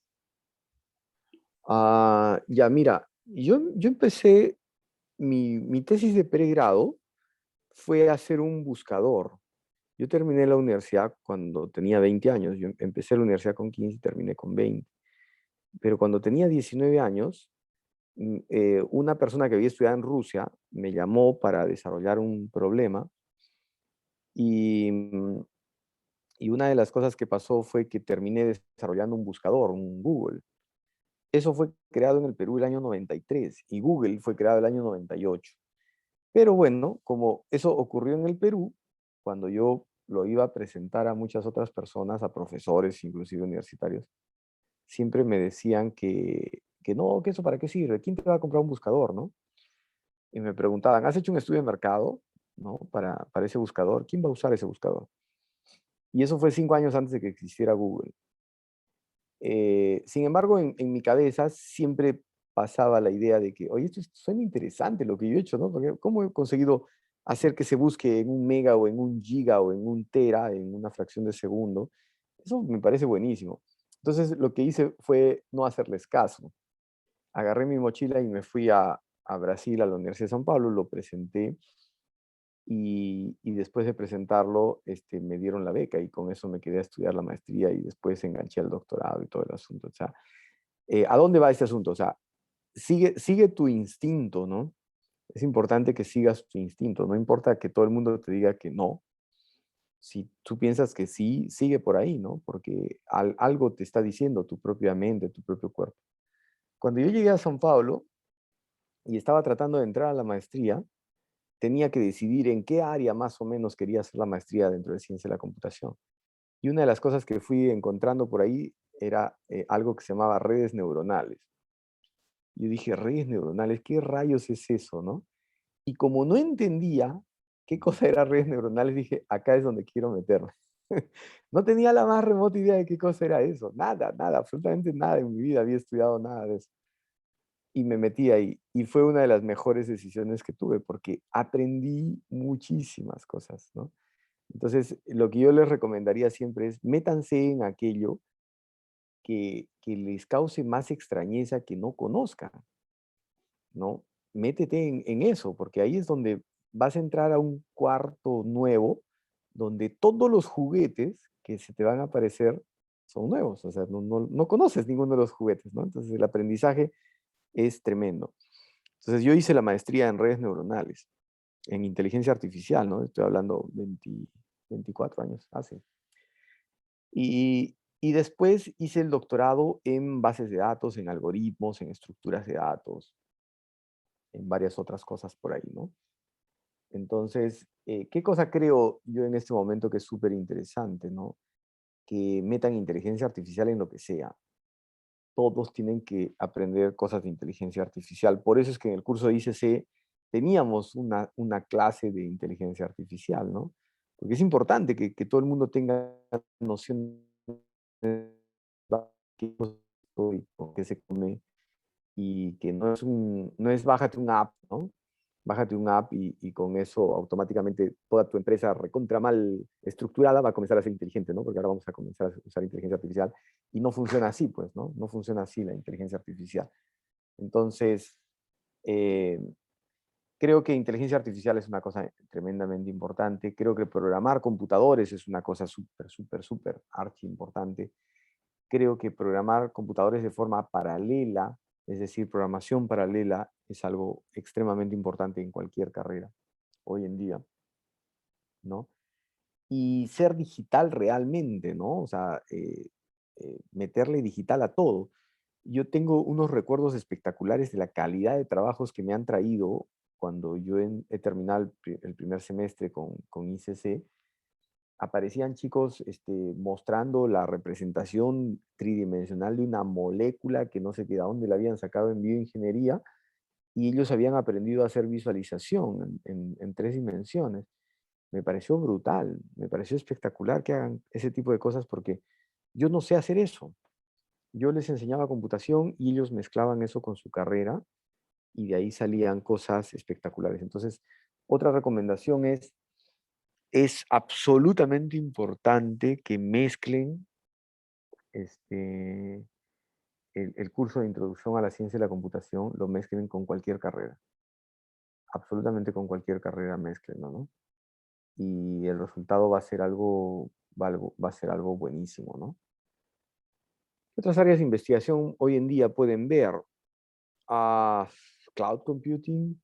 Ya, mira, yo empecé mi tesis de pregrado fue hacer un buscador. Yo terminé la universidad cuando tenía 20 años. Yo empecé la universidad con 15 y terminé con 20. Pero cuando tenía 19 años, una persona que había estudiado en Rusia me llamó para desarrollar un problema y, y una de las cosas que pasó fue que terminé desarrollando un buscador, un Google. Eso fue creado en el Perú el año 93 y Google fue creado el año 98. Pero bueno, como eso ocurrió en el Perú, cuando yo lo iba a presentar a muchas otras personas, a profesores, inclusive universitarios, siempre me decían que no, que eso para qué sirve, ¿quién te va a comprar un buscador, no? Y me preguntaban, ¿has hecho un estudio de mercado, no? Para ese buscador, ¿quién va a usar ese buscador? Y eso fue 5 años antes de que existiera Google. Sin embargo, en mi cabeza siempre pasaba la idea de que, oye, esto suena interesante lo que yo he hecho, ¿no? Porque ¿cómo he conseguido hacer que se busque en un mega o en un giga o en un tera en una fracción de segundo? Eso me parece buenísimo. Entonces, lo que hice fue no hacerles caso. Agarré mi mochila y me fui a Brasil, a la Universidad de San Pablo, lo presenté y después de presentarlo, me dieron la beca y con eso me quedé a estudiar la maestría y después enganché al doctorado y todo el asunto. O sea, ¿a dónde va este asunto? O sea, sigue tu instinto, ¿no? Es importante que sigas tu instinto, no importa que todo el mundo te diga que no. Si tú piensas que sí, sigue por ahí, ¿no? Porque algo te está diciendo tu propia mente, tu propio cuerpo. Cuando yo llegué a San Pablo y estaba tratando de entrar a la maestría, tenía que decidir en qué área más o menos quería hacer la maestría dentro de ciencia de la computación. Y una de las cosas que fui encontrando por ahí era algo que se llamaba redes neuronales. Yo dije, redes neuronales, ¿qué rayos es eso, no? Y como no entendía qué cosa era redes neuronales, dije, acá es donde quiero meterme. No tenía la más remota idea de qué cosa era eso. Nada, nada, absolutamente nada en mi vida había estudiado nada de eso. Y me metí ahí. Y fue una de las mejores decisiones que tuve porque aprendí muchísimas cosas, ¿no? Entonces, lo que yo les recomendaría siempre es métanse en aquello que les cause más extrañeza que no conozcan, ¿no? Métete en eso, porque ahí es donde vas a entrar a un cuarto nuevo, donde todos los juguetes que se te van a aparecer son nuevos, o sea, no conoces ninguno de los juguetes, ¿no? Entonces el aprendizaje es tremendo. Entonces yo hice la maestría en redes neuronales, en inteligencia artificial, ¿no? Estoy hablando 24 años hace. Y después hice el doctorado en bases de datos, en algoritmos, en estructuras de datos, en varias otras cosas por ahí, ¿no? Entonces, ¿qué cosa creo yo en este momento que es súper interesante, ¿no? Que metan inteligencia artificial en lo que sea. Todos tienen que aprender cosas de inteligencia artificial. Por eso es que en el curso de ICC teníamos una clase de inteligencia artificial, ¿no? Porque es importante que todo el mundo tenga noción de qué cosa y con qué se come, y que no es bájate un app, ¿no? Bájate un app y con eso automáticamente toda tu empresa recontra mal estructurada va a comenzar a ser inteligente, ¿no? Porque ahora vamos a comenzar a usar inteligencia artificial y no funciona así, pues, ¿no? No funciona así la inteligencia artificial. Entonces, eh, creo que inteligencia artificial es una cosa tremendamente importante. Creo que programar computadores es una cosa súper, súper, súper archi importante. Creo que programar computadores de forma paralela, es decir, programación paralela, es algo extremadamente importante en cualquier carrera hoy en día, ¿no? Y ser digital realmente, ¿no? O sea, meterle digital a todo. Yo tengo unos recuerdos espectaculares de la calidad de trabajos que me han traído cuando yo he terminado el primer semestre con ICC. Aparecían chicos mostrando la representación tridimensional de una molécula que no sé qué de dónde la habían sacado en bioingeniería, y ellos habían aprendido a hacer visualización en 3 dimensiones. Me pareció brutal, me pareció espectacular que hagan ese tipo de cosas, porque yo no sé hacer eso. Yo les enseñaba computación y ellos mezclaban eso con su carrera y de ahí salían cosas espectaculares. Entonces, otra recomendación es absolutamente importante que mezclen el curso de introducción a la ciencia de la computación, lo mezclen con cualquier carrera. Absolutamente con cualquier carrera mezclenlo, ¿no? Y el resultado va a ser va a ser algo buenísimo, ¿no? ¿Qué otras áreas de investigación hoy en día pueden ver? Ah, cloud computing,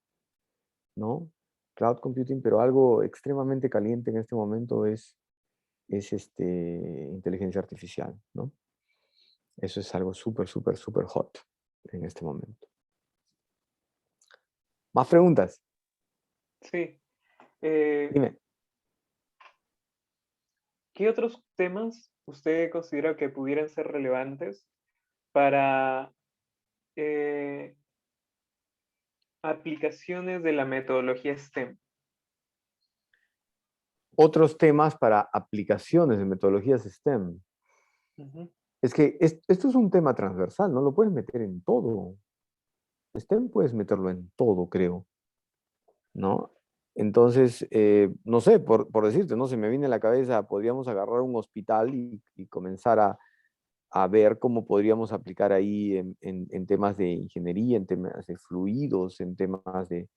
¿no? Cloud computing, pero algo extremadamente caliente en este momento es inteligencia artificial, ¿no? Eso es algo súper, súper, súper hot en este momento. ¿Más preguntas? Sí. Dime. ¿Qué otros temas usted considera que pudieran ser relevantes para aplicaciones de la metodología STEM? Otros temas para aplicaciones de metodologías STEM. Ujú. Es que esto es un tema transversal, no lo puedes meter en todo. STEM puedes meterlo en todo, creo, ¿no? Entonces, no sé, por decirte, no se me viene a la cabeza, podríamos agarrar un hospital y comenzar a ver cómo podríamos aplicar ahí en temas de ingeniería, en temas de fluidos, en temas de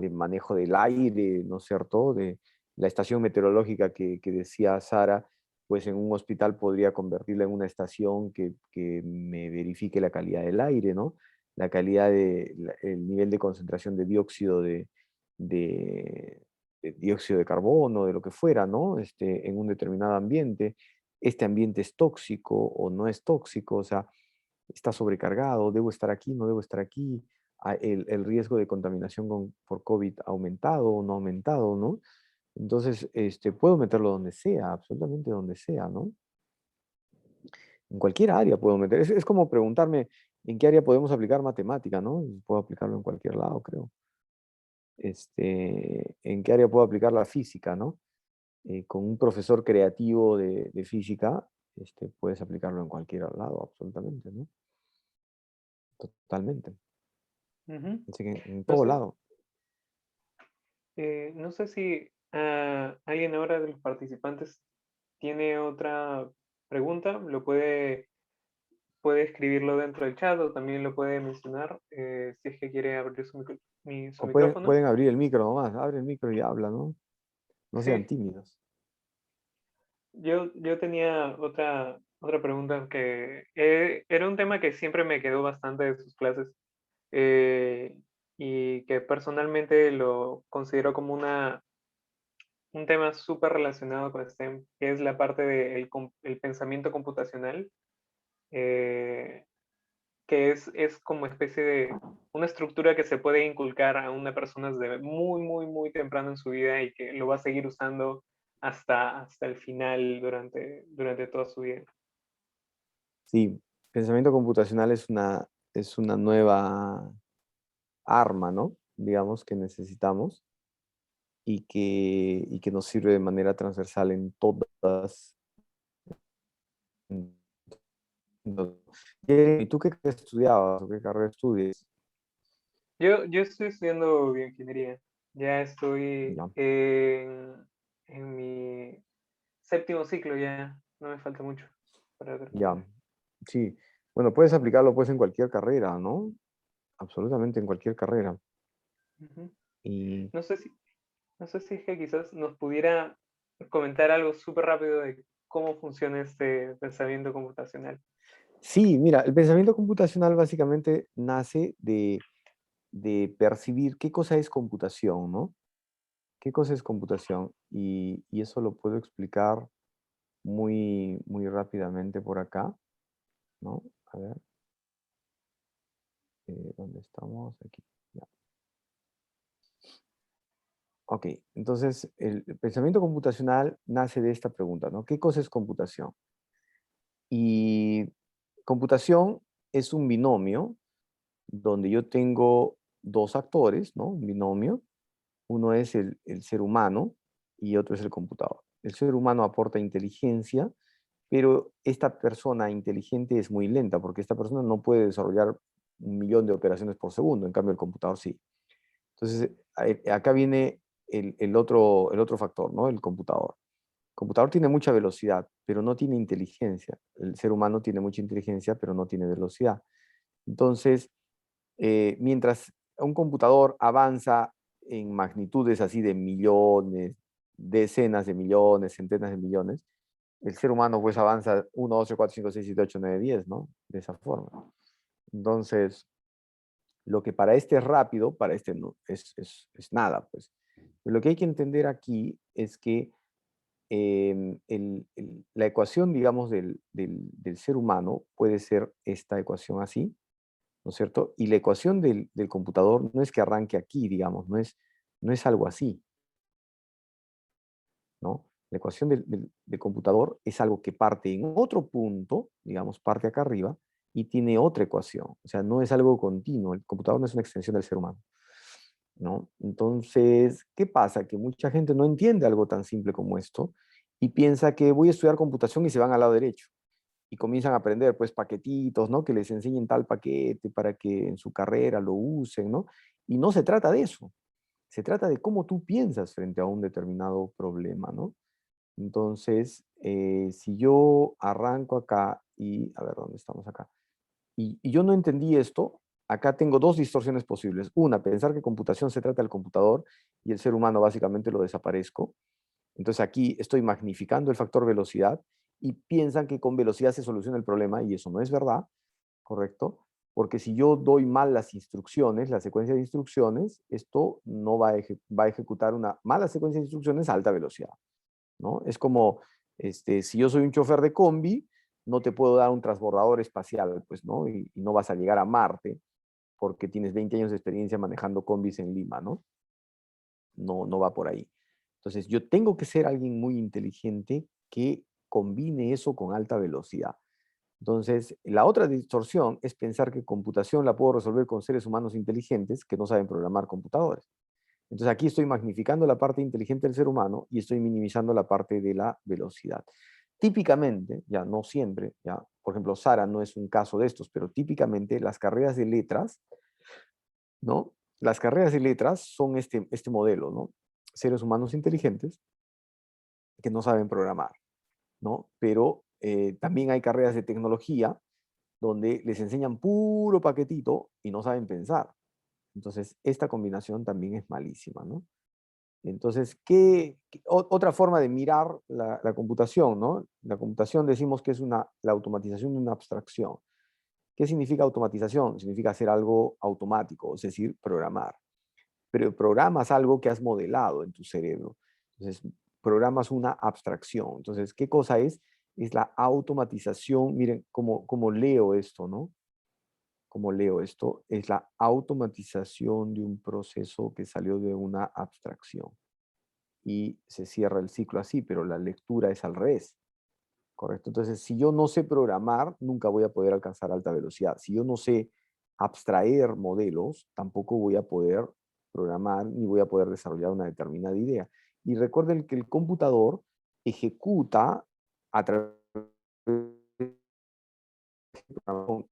manejo del aire, ¿no es cierto? De la estación meteorológica que decía Sara, pues en un hospital podría convertirla en una estación que me verifique la calidad del aire, ¿no? La calidad el nivel de concentración de de dióxido de carbono, de lo que fuera, ¿no? En un determinado ambiente. Este ambiente es tóxico o no es tóxico, o sea, está sobrecargado, debo estar aquí, no debo estar aquí, el riesgo de contaminación por COVID ha aumentado o no ha aumentado, ¿no? Entonces, puedo meterlo donde sea, absolutamente donde sea, ¿no? En cualquier área puedo meter. Es como preguntarme en qué área podemos aplicar matemática, ¿no? Puedo aplicarlo en cualquier lado, creo. En qué área puedo aplicar la física, ¿no? Con un profesor creativo de física, puedes aplicarlo en cualquier lado, absolutamente, ¿no? Totalmente. Ujú. Así que en No todo sé, lado. no sé si alguien ahora de los participantes tiene otra pregunta, puede escribirlo dentro del chat o también lo puede mencionar si es que quiere abrir su O pueden, micrófono. pueden abrir el micro nomás, abre el micro y habla, ¿no? No sean Sí, tímidos. yo tenía otra pregunta que era un tema que siempre me quedó bastante de sus clases y que personalmente lo considero como un tema súper relacionado con STEM, que es la parte del el pensamiento computacional, eh, que es como especie de una estructura que se puede inculcar a una persona desde muy, muy, muy temprano en su vida y que lo va a seguir usando hasta el final durante toda su vida. Sí, pensamiento computacional es una nueva arma, ¿no? Digamos, que necesitamos y que nos sirve de manera transversal en todas. ¿Y tú qué estudiabas o qué carrera estudias? Yo estoy estudiando bioingeniería. Ya estoy Ya, en mi séptimo ciclo ya. No me falta mucho para terminar. ya, sí. Bueno, puedes aplicarlo pues en cualquier carrera, ¿no? Absolutamente en cualquier carrera. Ujú. Y No sé si, no sé si es que quizás nos pudiera comentar algo súper rápido de cómo funciona este pensamiento computacional. sí, mira, el pensamiento computacional básicamente nace de percibir qué cosa es computación, ¿no? ¿Qué cosa es computación? Y eso lo puedo explicar muy, muy rápidamente por acá, ¿no? A ver, ¿dónde estamos? Aquí. Ya. Ok, entonces el pensamiento computacional nace de esta pregunta, ¿no? ¿Qué cosa es computación? Y computación es un binomio donde yo tengo dos actores, ¿no? Un binomio. Uno es el ser humano y otro es el computador. El ser humano aporta inteligencia, pero esta persona inteligente es muy lenta porque esta persona no puede desarrollar 1.000.000 de operaciones por segundo, en cambio el computador sí. Entonces, acá viene el otro factor, ¿no? El computador. El computador tiene mucha velocidad, pero no tiene inteligencia. El ser humano tiene mucha inteligencia, pero no tiene velocidad. Entonces, mientras un computador avanza en magnitudes así de millones, decenas de millones, centenas de millones, el ser humano pues avanza 1, 2, 3, 4, 5, 6, 7, 8, 9, 10, ¿no? De esa forma. Entonces, lo que para este es rápido, para este no, es nada, pues. Lo que hay que entender aquí es que la ecuación, digamos, del ser humano puede ser esta ecuación así, ¿no es cierto? Y la ecuación del computador no es que arranque aquí, digamos, no es algo así, ¿no? La ecuación del computador es algo que parte en otro punto, digamos, parte acá arriba, y tiene otra ecuación. O sea, no es algo continuo. El computador no es una extensión del ser humano, ¿no? Entonces, ¿qué pasa? Que mucha gente no entiende algo tan simple como esto y piensa que voy a estudiar computación y se van al lado derecho y comienzan a aprender pues paquetitos, ¿no? Que les enseñen tal paquete para que en su carrera lo usen, ¿no? Y no se trata de eso. Se trata de cómo tú piensas frente a un determinado problema, ¿no? Entonces, si yo arranco acá y, a ver, ¿dónde estamos acá? Y yo no entendí esto, acá tengo dos distorsiones posibles. Una, pensar que computación se trata del computador y el ser humano básicamente lo desaparezco. Entonces aquí estoy magnificando el factor velocidad y piensan que con velocidad se soluciona el problema y eso no es verdad, ¿correcto? Porque si yo doy mal las instrucciones, la secuencia de instrucciones, esto no va va a ejecutar una mala secuencia de instrucciones a alta velocidad, ¿no? Es como, si yo soy un chofer de combi, no te puedo dar un transbordador espacial, pues, ¿no? Y no vas a llegar a Marte porque tienes 20 años de experiencia manejando combis en Lima, ¿no? No va por ahí. Entonces, yo tengo que ser alguien muy inteligente que combine eso con alta velocidad. Entonces, la otra distorsión es pensar que computación la puedo resolver con seres humanos inteligentes que no saben programar computadores. Entonces, aquí estoy magnificando la parte inteligente del ser humano y estoy minimizando la parte de la velocidad. Típicamente, ya no siempre, ya, por ejemplo, Sara no es un caso de estos, pero típicamente las carreras de letras, ¿no? Las carreras de letras son este modelo, ¿no? Seres humanos inteligentes que no saben programar, ¿no? Pero también hay carreras de tecnología donde les enseñan puro paquetito y no saben pensar. Entonces, esta combinación también es malísima, ¿no? Entonces, otra forma de mirar la computación, ¿no? La computación decimos que es la automatización de una abstracción. ¿Qué significa automatización? Significa hacer algo automático, es decir, programar. Pero programas algo que has modelado en tu cerebro. Entonces, programas una abstracción. Entonces, ¿qué cosa es? Es la automatización. Miren cómo leo esto, ¿no? Como leo esto, es la automatización de un proceso que salió de una abstracción. Y se cierra el ciclo así, pero la lectura es al revés. ¿Correcto? Entonces, si yo no sé programar, nunca voy a poder alcanzar alta velocidad. Si yo no sé abstraer modelos, tampoco voy a poder programar ni voy a poder desarrollar una determinada idea. Y recuerden que el computador ejecuta a través de programación,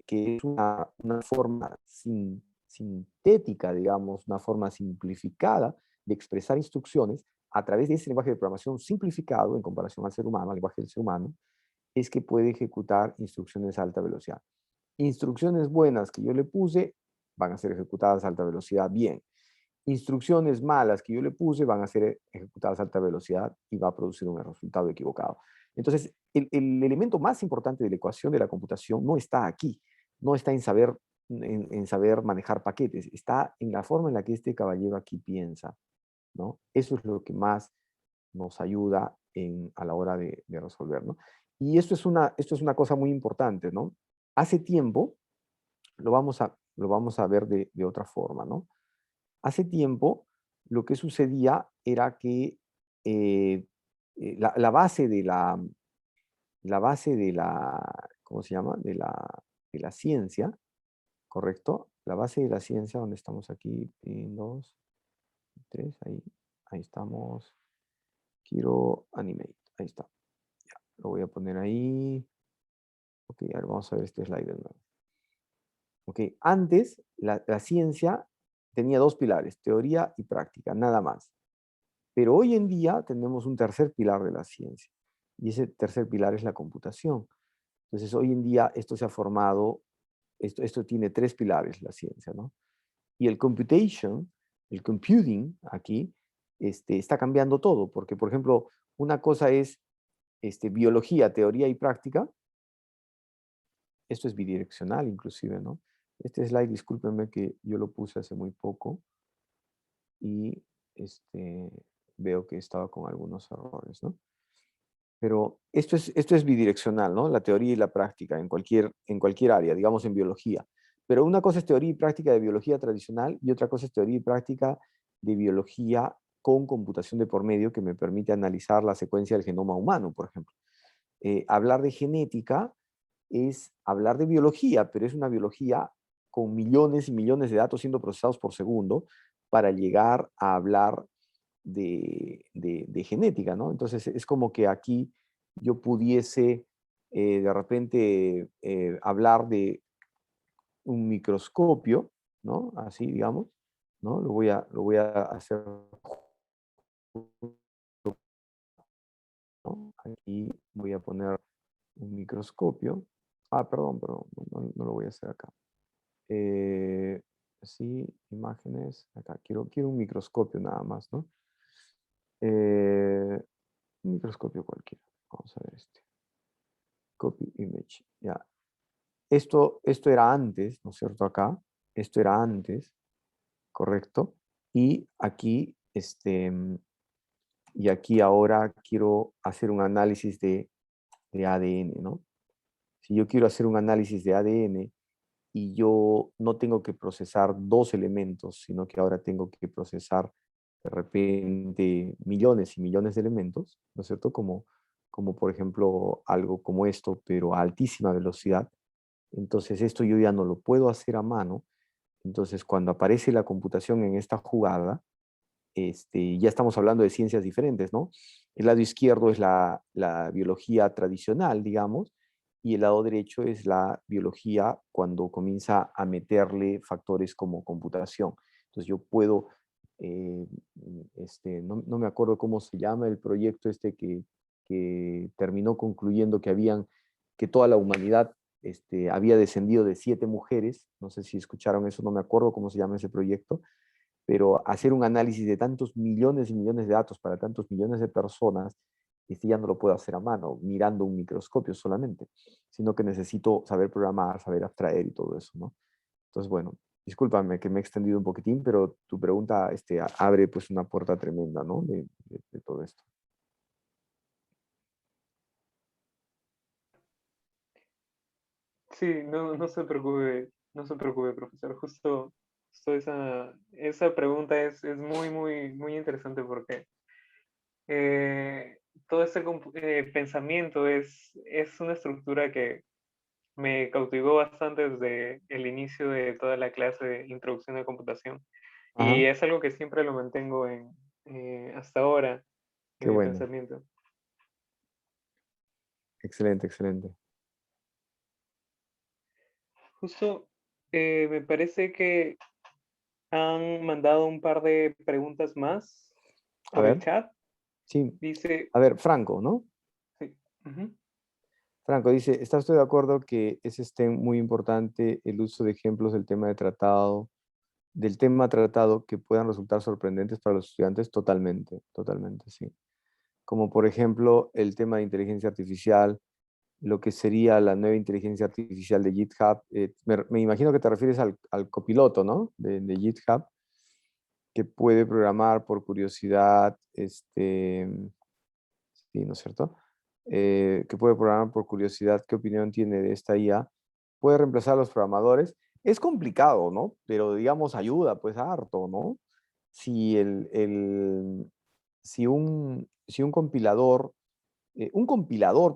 que es una forma sintética, digamos, una forma simplificada de expresar instrucciones a través de ese lenguaje de programación simplificado en comparación al ser humano, al lenguaje del ser humano, es que puede ejecutar instrucciones a alta velocidad. Instrucciones buenas que yo le puse van a ser ejecutadas a alta velocidad bien. Instrucciones malas que yo le puse van a ser ejecutadas a alta velocidad y va a producir un resultado equivocado. Entonces, el elemento más importante de la ecuación de la computación no está aquí, no está en saber manejar paquetes, está en la forma en la que este caballero aquí piensa, ¿no? Eso es lo que más nos ayuda a la hora de resolver, ¿no? Y esto es una cosa muy importante, ¿no? Hace tiempo, lo vamos a ver de otra forma, ¿no? Hace tiempo, lo que sucedía era que la base de ¿cómo se llama? De la ciencia, ¿correcto? La base de la ciencia, donde estamos aquí, en 2, 3, ahí estamos. Quiero animate, ahí está. Ya, lo voy a poner ahí. Ok, ahora vamos a ver este slide de nuevo. Ok, antes la ciencia tenía dos pilares, teoría y práctica, nada más. Pero hoy en día tenemos un tercer pilar de la ciencia, y ese tercer pilar es la computación. Entonces, hoy en día esto se ha formado, esto tiene tres pilares, la ciencia, ¿no? Y el computation, el computing aquí, está cambiando todo, porque, por ejemplo, una cosa es biología, teoría y práctica. Esto es bidireccional inclusive, ¿no? Este slide, discúlpenme que yo lo puse hace muy poco y veo que estaba con algunos errores, ¿no? Pero esto es bidireccional, ¿no? La teoría y la práctica en cualquier área, digamos en biología. Pero una cosa es teoría y práctica de biología tradicional y otra cosa es teoría y práctica de biología con computación de por medio que me permite analizar la secuencia del genoma humano, por ejemplo. Hablar de genética es hablar de biología, pero es una biología con millones y millones de datos siendo procesados por segundo para llegar a hablar de genética, ¿no? Entonces es como que aquí yo pudiese de repente hablar de un microscopio, ¿no? Así, digamos, ¿no? Lo voy a hacer, ¿no? Aquí voy a poner un microscopio. Perdón, no lo voy a hacer acá. Sí, imágenes, acá. Quiero un microscopio nada más, ¿no? Un microscopio cualquiera. Vamos a ver este. Copy image. Ya. Esto era antes, ¿no es cierto? Acá. Esto era antes, correcto. Y aquí, y aquí ahora quiero hacer un análisis de ADN, ¿no? Si yo quiero hacer un análisis de ADN y yo no tengo que procesar dos elementos, sino que ahora tengo que procesar de repente millones y millones de elementos, ¿no es cierto? Como por ejemplo algo como esto, pero a altísima velocidad. Entonces esto yo ya no lo puedo hacer a mano. Entonces cuando aparece la computación en esta jugada, ya estamos hablando de ciencias diferentes, ¿no? El lado izquierdo es la biología tradicional, digamos, y el lado derecho es la biología cuando comienza a meterle factores como computación. Entonces yo puedo, no me acuerdo cómo se llama el proyecto que terminó concluyendo que toda la humanidad había descendido de 7 mujeres, no sé si escucharon eso, no me acuerdo cómo se llama ese proyecto, pero hacer un análisis de tantos millones y millones de datos para tantos millones de personas ya no lo puedo hacer a mano, mirando un microscopio solamente, sino que necesito saber programar, saber abstraer y todo eso, ¿no? Entonces, bueno, discúlpame que me he extendido un poquitín, pero tu pregunta abre pues una puerta tremenda, ¿no? De todo esto. Sí, no se preocupe, no se preocupe, profesor. Justo esa pregunta es muy interesante porque eh, todo este pensamiento es una estructura que me cautivó bastante desde el inicio de toda la clase de introducción a computación. Y Ajá, es algo que siempre lo mantengo hasta ahora qué en mi bueno. pensamiento. Excelente, excelente. Justo me parece que han mandado un par de preguntas más A por el ver, chat. sí. Dice, A ver, Franco, ¿no? sí, ujú, Franco dice, ¿está usted de acuerdo que es muy importante el uso de ejemplos del tema tratado que puedan resultar sorprendentes para los estudiantes? Totalmente, totalmente, sí. Como por ejemplo el tema de inteligencia artificial, lo que sería la nueva inteligencia artificial de GitHub. Me imagino que te refieres al copiloto, ¿no? De GitHub, que puede programar por curiosidad, sí, ¿no es cierto? Que puede programar por curiosidad qué opinión tiene de esta IA. Puede reemplazar a los programadores. Es complicado, ¿no? Pero digamos ayuda, pues harto, ¿no? Si, si un compilador,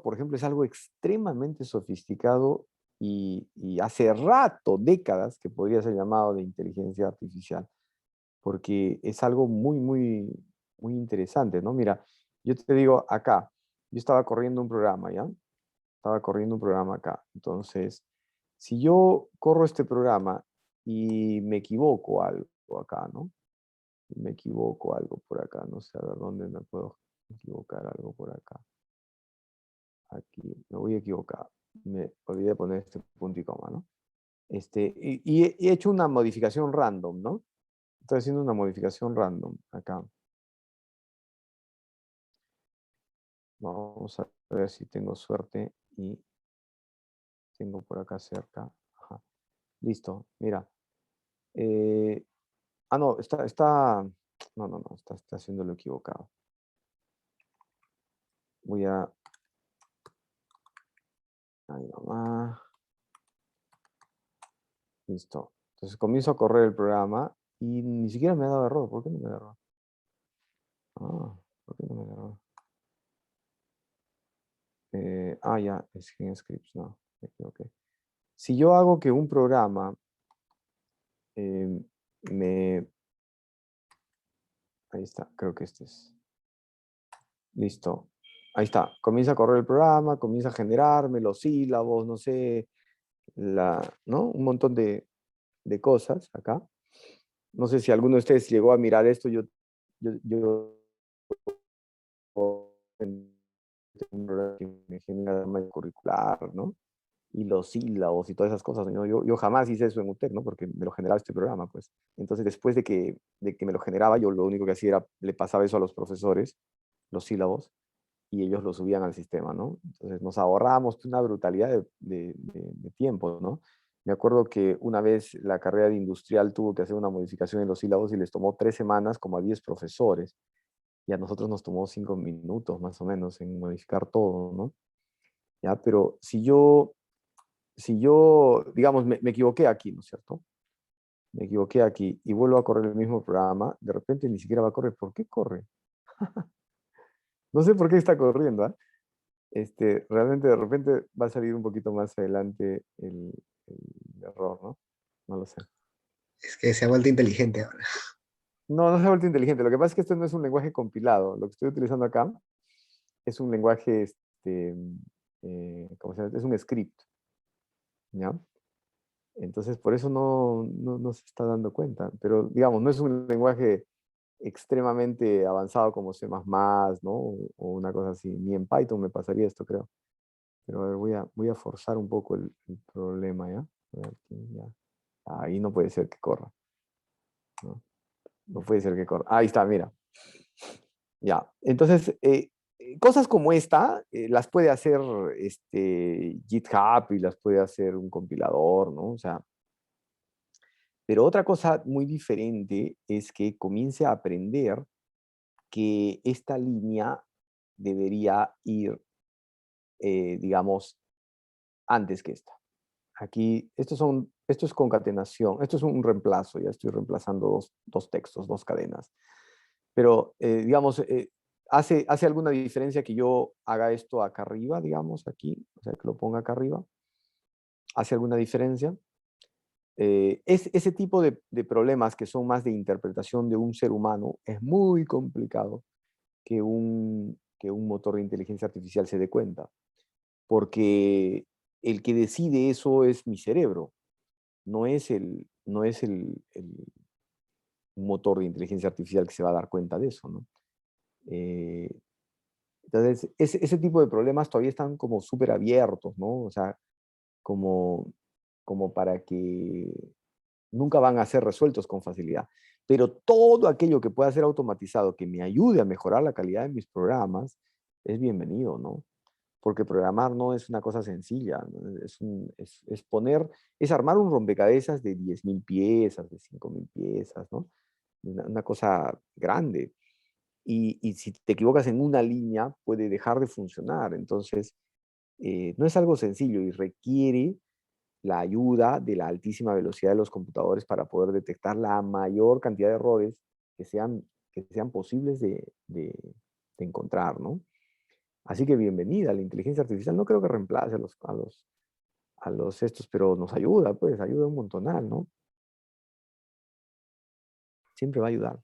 por ejemplo, es algo extremadamente sofisticado y hace rato, décadas, que podría ser llamado de inteligencia artificial, porque es algo muy interesante, ¿no? Mira, yo te digo acá, yo estaba corriendo un programa, ¿ya? Estaba corriendo un programa acá. Entonces, si yo corro este programa y me equivoco algo acá, ¿no? Me equivoco algo por acá, no sé a ver dónde me puedo equivocar algo por acá. Aquí, me voy a equivocar. Me olvidé de poner este punto y coma, ¿no? Y he hecho una modificación random, ¿no? Estoy haciendo una modificación random acá. Vamos a ver si tengo suerte y tengo por acá cerca. Ajá. Listo, mira. No, está haciéndolo equivocado. Voy a, ahí nomás. Listo. Entonces comienzo a correr el programa y ni siquiera me ha dado error. ¿Por qué no me da error? ¿Por qué no me da error? Ya, es en scripts, no, me equivoqué. Si yo hago que un programa me... Ahí está, creo que este es. Listo. Ahí está. Comienza a correr el programa, comienza a generarme los sílabos, no sé, ¿no? Un montón de cosas acá. No sé si alguno de ustedes llegó a mirar esto. Yo un programa que me genera más curricular, ¿no? Y los sílabos y todas esas cosas, ¿no? Yo jamás hice eso en UTEC, ¿no? Porque me lo generaba este programa, pues. Entonces, después de que me lo generaba, yo lo único que hacía era, le pasaba eso a los profesores, los sílabos, y ellos lo subían al sistema, ¿no? Entonces, nos ahorrábamos una brutalidad de tiempo, ¿no? Me acuerdo que una vez la carrera de industrial tuvo que hacer una modificación en los sílabos y les tomó 3 semanas como a 10 profesores, y a nosotros nos tomó 5 minutos más o menos en modificar todo, ¿no? ¿Ya? Pero si yo, digamos, me equivoqué aquí, ¿no es cierto? Me equivoqué aquí y vuelvo a correr el mismo programa, de repente ni siquiera va a correr. ¿Por qué corre? No sé por qué está corriendo, ¿ah? Realmente de repente va a salir un poquito más adelante el error, ¿no? No lo sé. Es que se ha vuelto inteligente ahora. No, no se ha vuelto inteligente. Lo que pasa es que esto no es un lenguaje compilado. Lo que estoy utilizando acá es un lenguaje, ¿cómo se llama? Es un script, ¿ya? Entonces, por eso no se está dando cuenta. Pero, digamos, no es un lenguaje extremadamente avanzado como C++, ¿no? O una cosa así. Ni en Python me pasaría esto, creo. Pero a ver, voy a forzar un poco el problema, ¿ya? A ver, aquí, ya. Ahí no puede ser que corra. No, no puede ser que corra. Ahí está, mira. Ya. Entonces, cosas como esta las puede hacer GitHub y las puede hacer un compilador, ¿no? O sea, pero otra cosa muy diferente es que comience a aprender que esta línea debería ir, digamos, antes que esta. Aquí, esto es concatenación, esto es un reemplazo, ya estoy reemplazando dos textos, dos cadenas. Pero, digamos, hace alguna diferencia que yo haga esto acá arriba, digamos, aquí, o sea, que lo ponga acá arriba. ¿Hace alguna diferencia? Ese tipo de problemas que son más de interpretación de un ser humano es muy complicado que un motor de inteligencia artificial se dé cuenta, porque el que decide eso es mi cerebro, no es un motor de inteligencia artificial que se va a dar cuenta de eso, ¿no? Eh, entonces, ese tipo de problemas todavía están como súper abiertos, ¿no? O sea, como, como para que nunca van a ser resueltos con facilidad. Pero todo aquello que pueda ser automatizado, que me ayude a mejorar la calidad de mis programas, es bienvenido, ¿no? Porque programar no es una cosa sencilla, ¿no? Es armar un rompecabezas de 10.000 piezas, de 5.000 piezas, ¿no? Una cosa grande. Y si te equivocas en una línea, puede dejar de funcionar. Entonces, no es algo sencillo y requiere la ayuda de la altísima velocidad de los computadores para poder detectar la mayor cantidad de errores que sean posibles de encontrar, ¿no? Así que bienvenida, la inteligencia artificial no creo que reemplace a los estos, pero nos ayuda, pues, ayuda un montonal, ¿no? Siempre va a ayudar.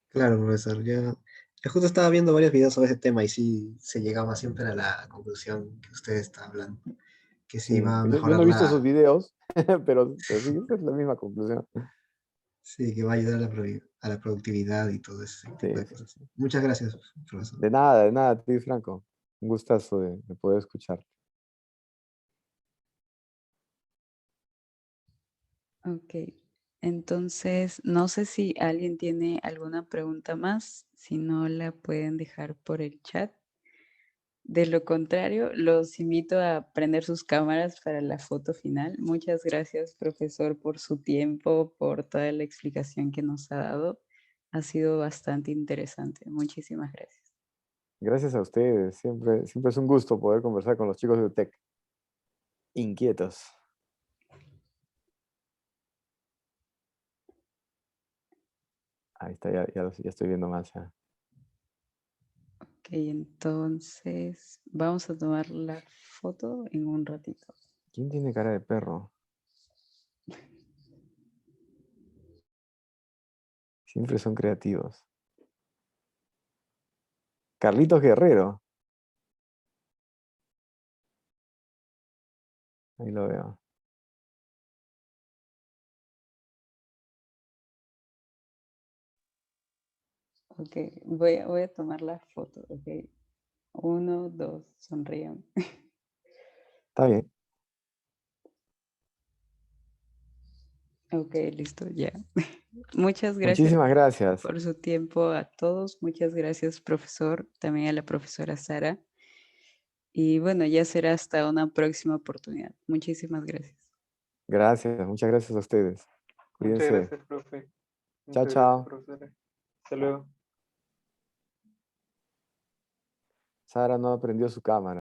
Claro, profesor. Yo justo estaba viendo varios videos sobre ese tema y sí se llegaba siempre a la conclusión que usted está hablando, que sí Sí, va a yo mejorar no he visto esos videos, pero sí, esa es la misma conclusión. sí, que va a ayudar a a la productividad y todo ese tipo Sí, de sí, cosas. sí. Muchas gracias, profesor. De nada, tío Franco. Un gustazo de poder escuchar. Ok, entonces no sé si alguien tiene alguna pregunta más, si no la pueden dejar por el chat. De lo contrario, los invito a prender sus cámaras para la foto final. Muchas gracias, profesor, por su tiempo, por toda la explicación que nos ha dado. Ha sido bastante interesante. Muchísimas gracias. Gracias a ustedes. Siempre es un gusto poder conversar con los chicos de UTEC. Inquietos. Ahí está, ya estoy viendo más. Ya. Ok, entonces vamos a tomar la foto en un ratito. ¿Quién tiene cara de perro? Siempre son creativos. Carlitos Guerrero. Ahí lo veo. Ok, voy a tomar la foto. Ok, 1, 2, sonrían. Está bien. Ok, listo, ya. Muchas gracias Muchísimas gracias. por su tiempo a todos. Muchas gracias, profesor, también a la profesora Sara. Y bueno, ya será hasta una próxima oportunidad. Muchísimas gracias. Gracias, muchas gracias a ustedes. Muchas Cuídense. gracias, profe. Chao, Muchas gracias, chao. profesora. Hasta luego. Sara no aprendió su cámara.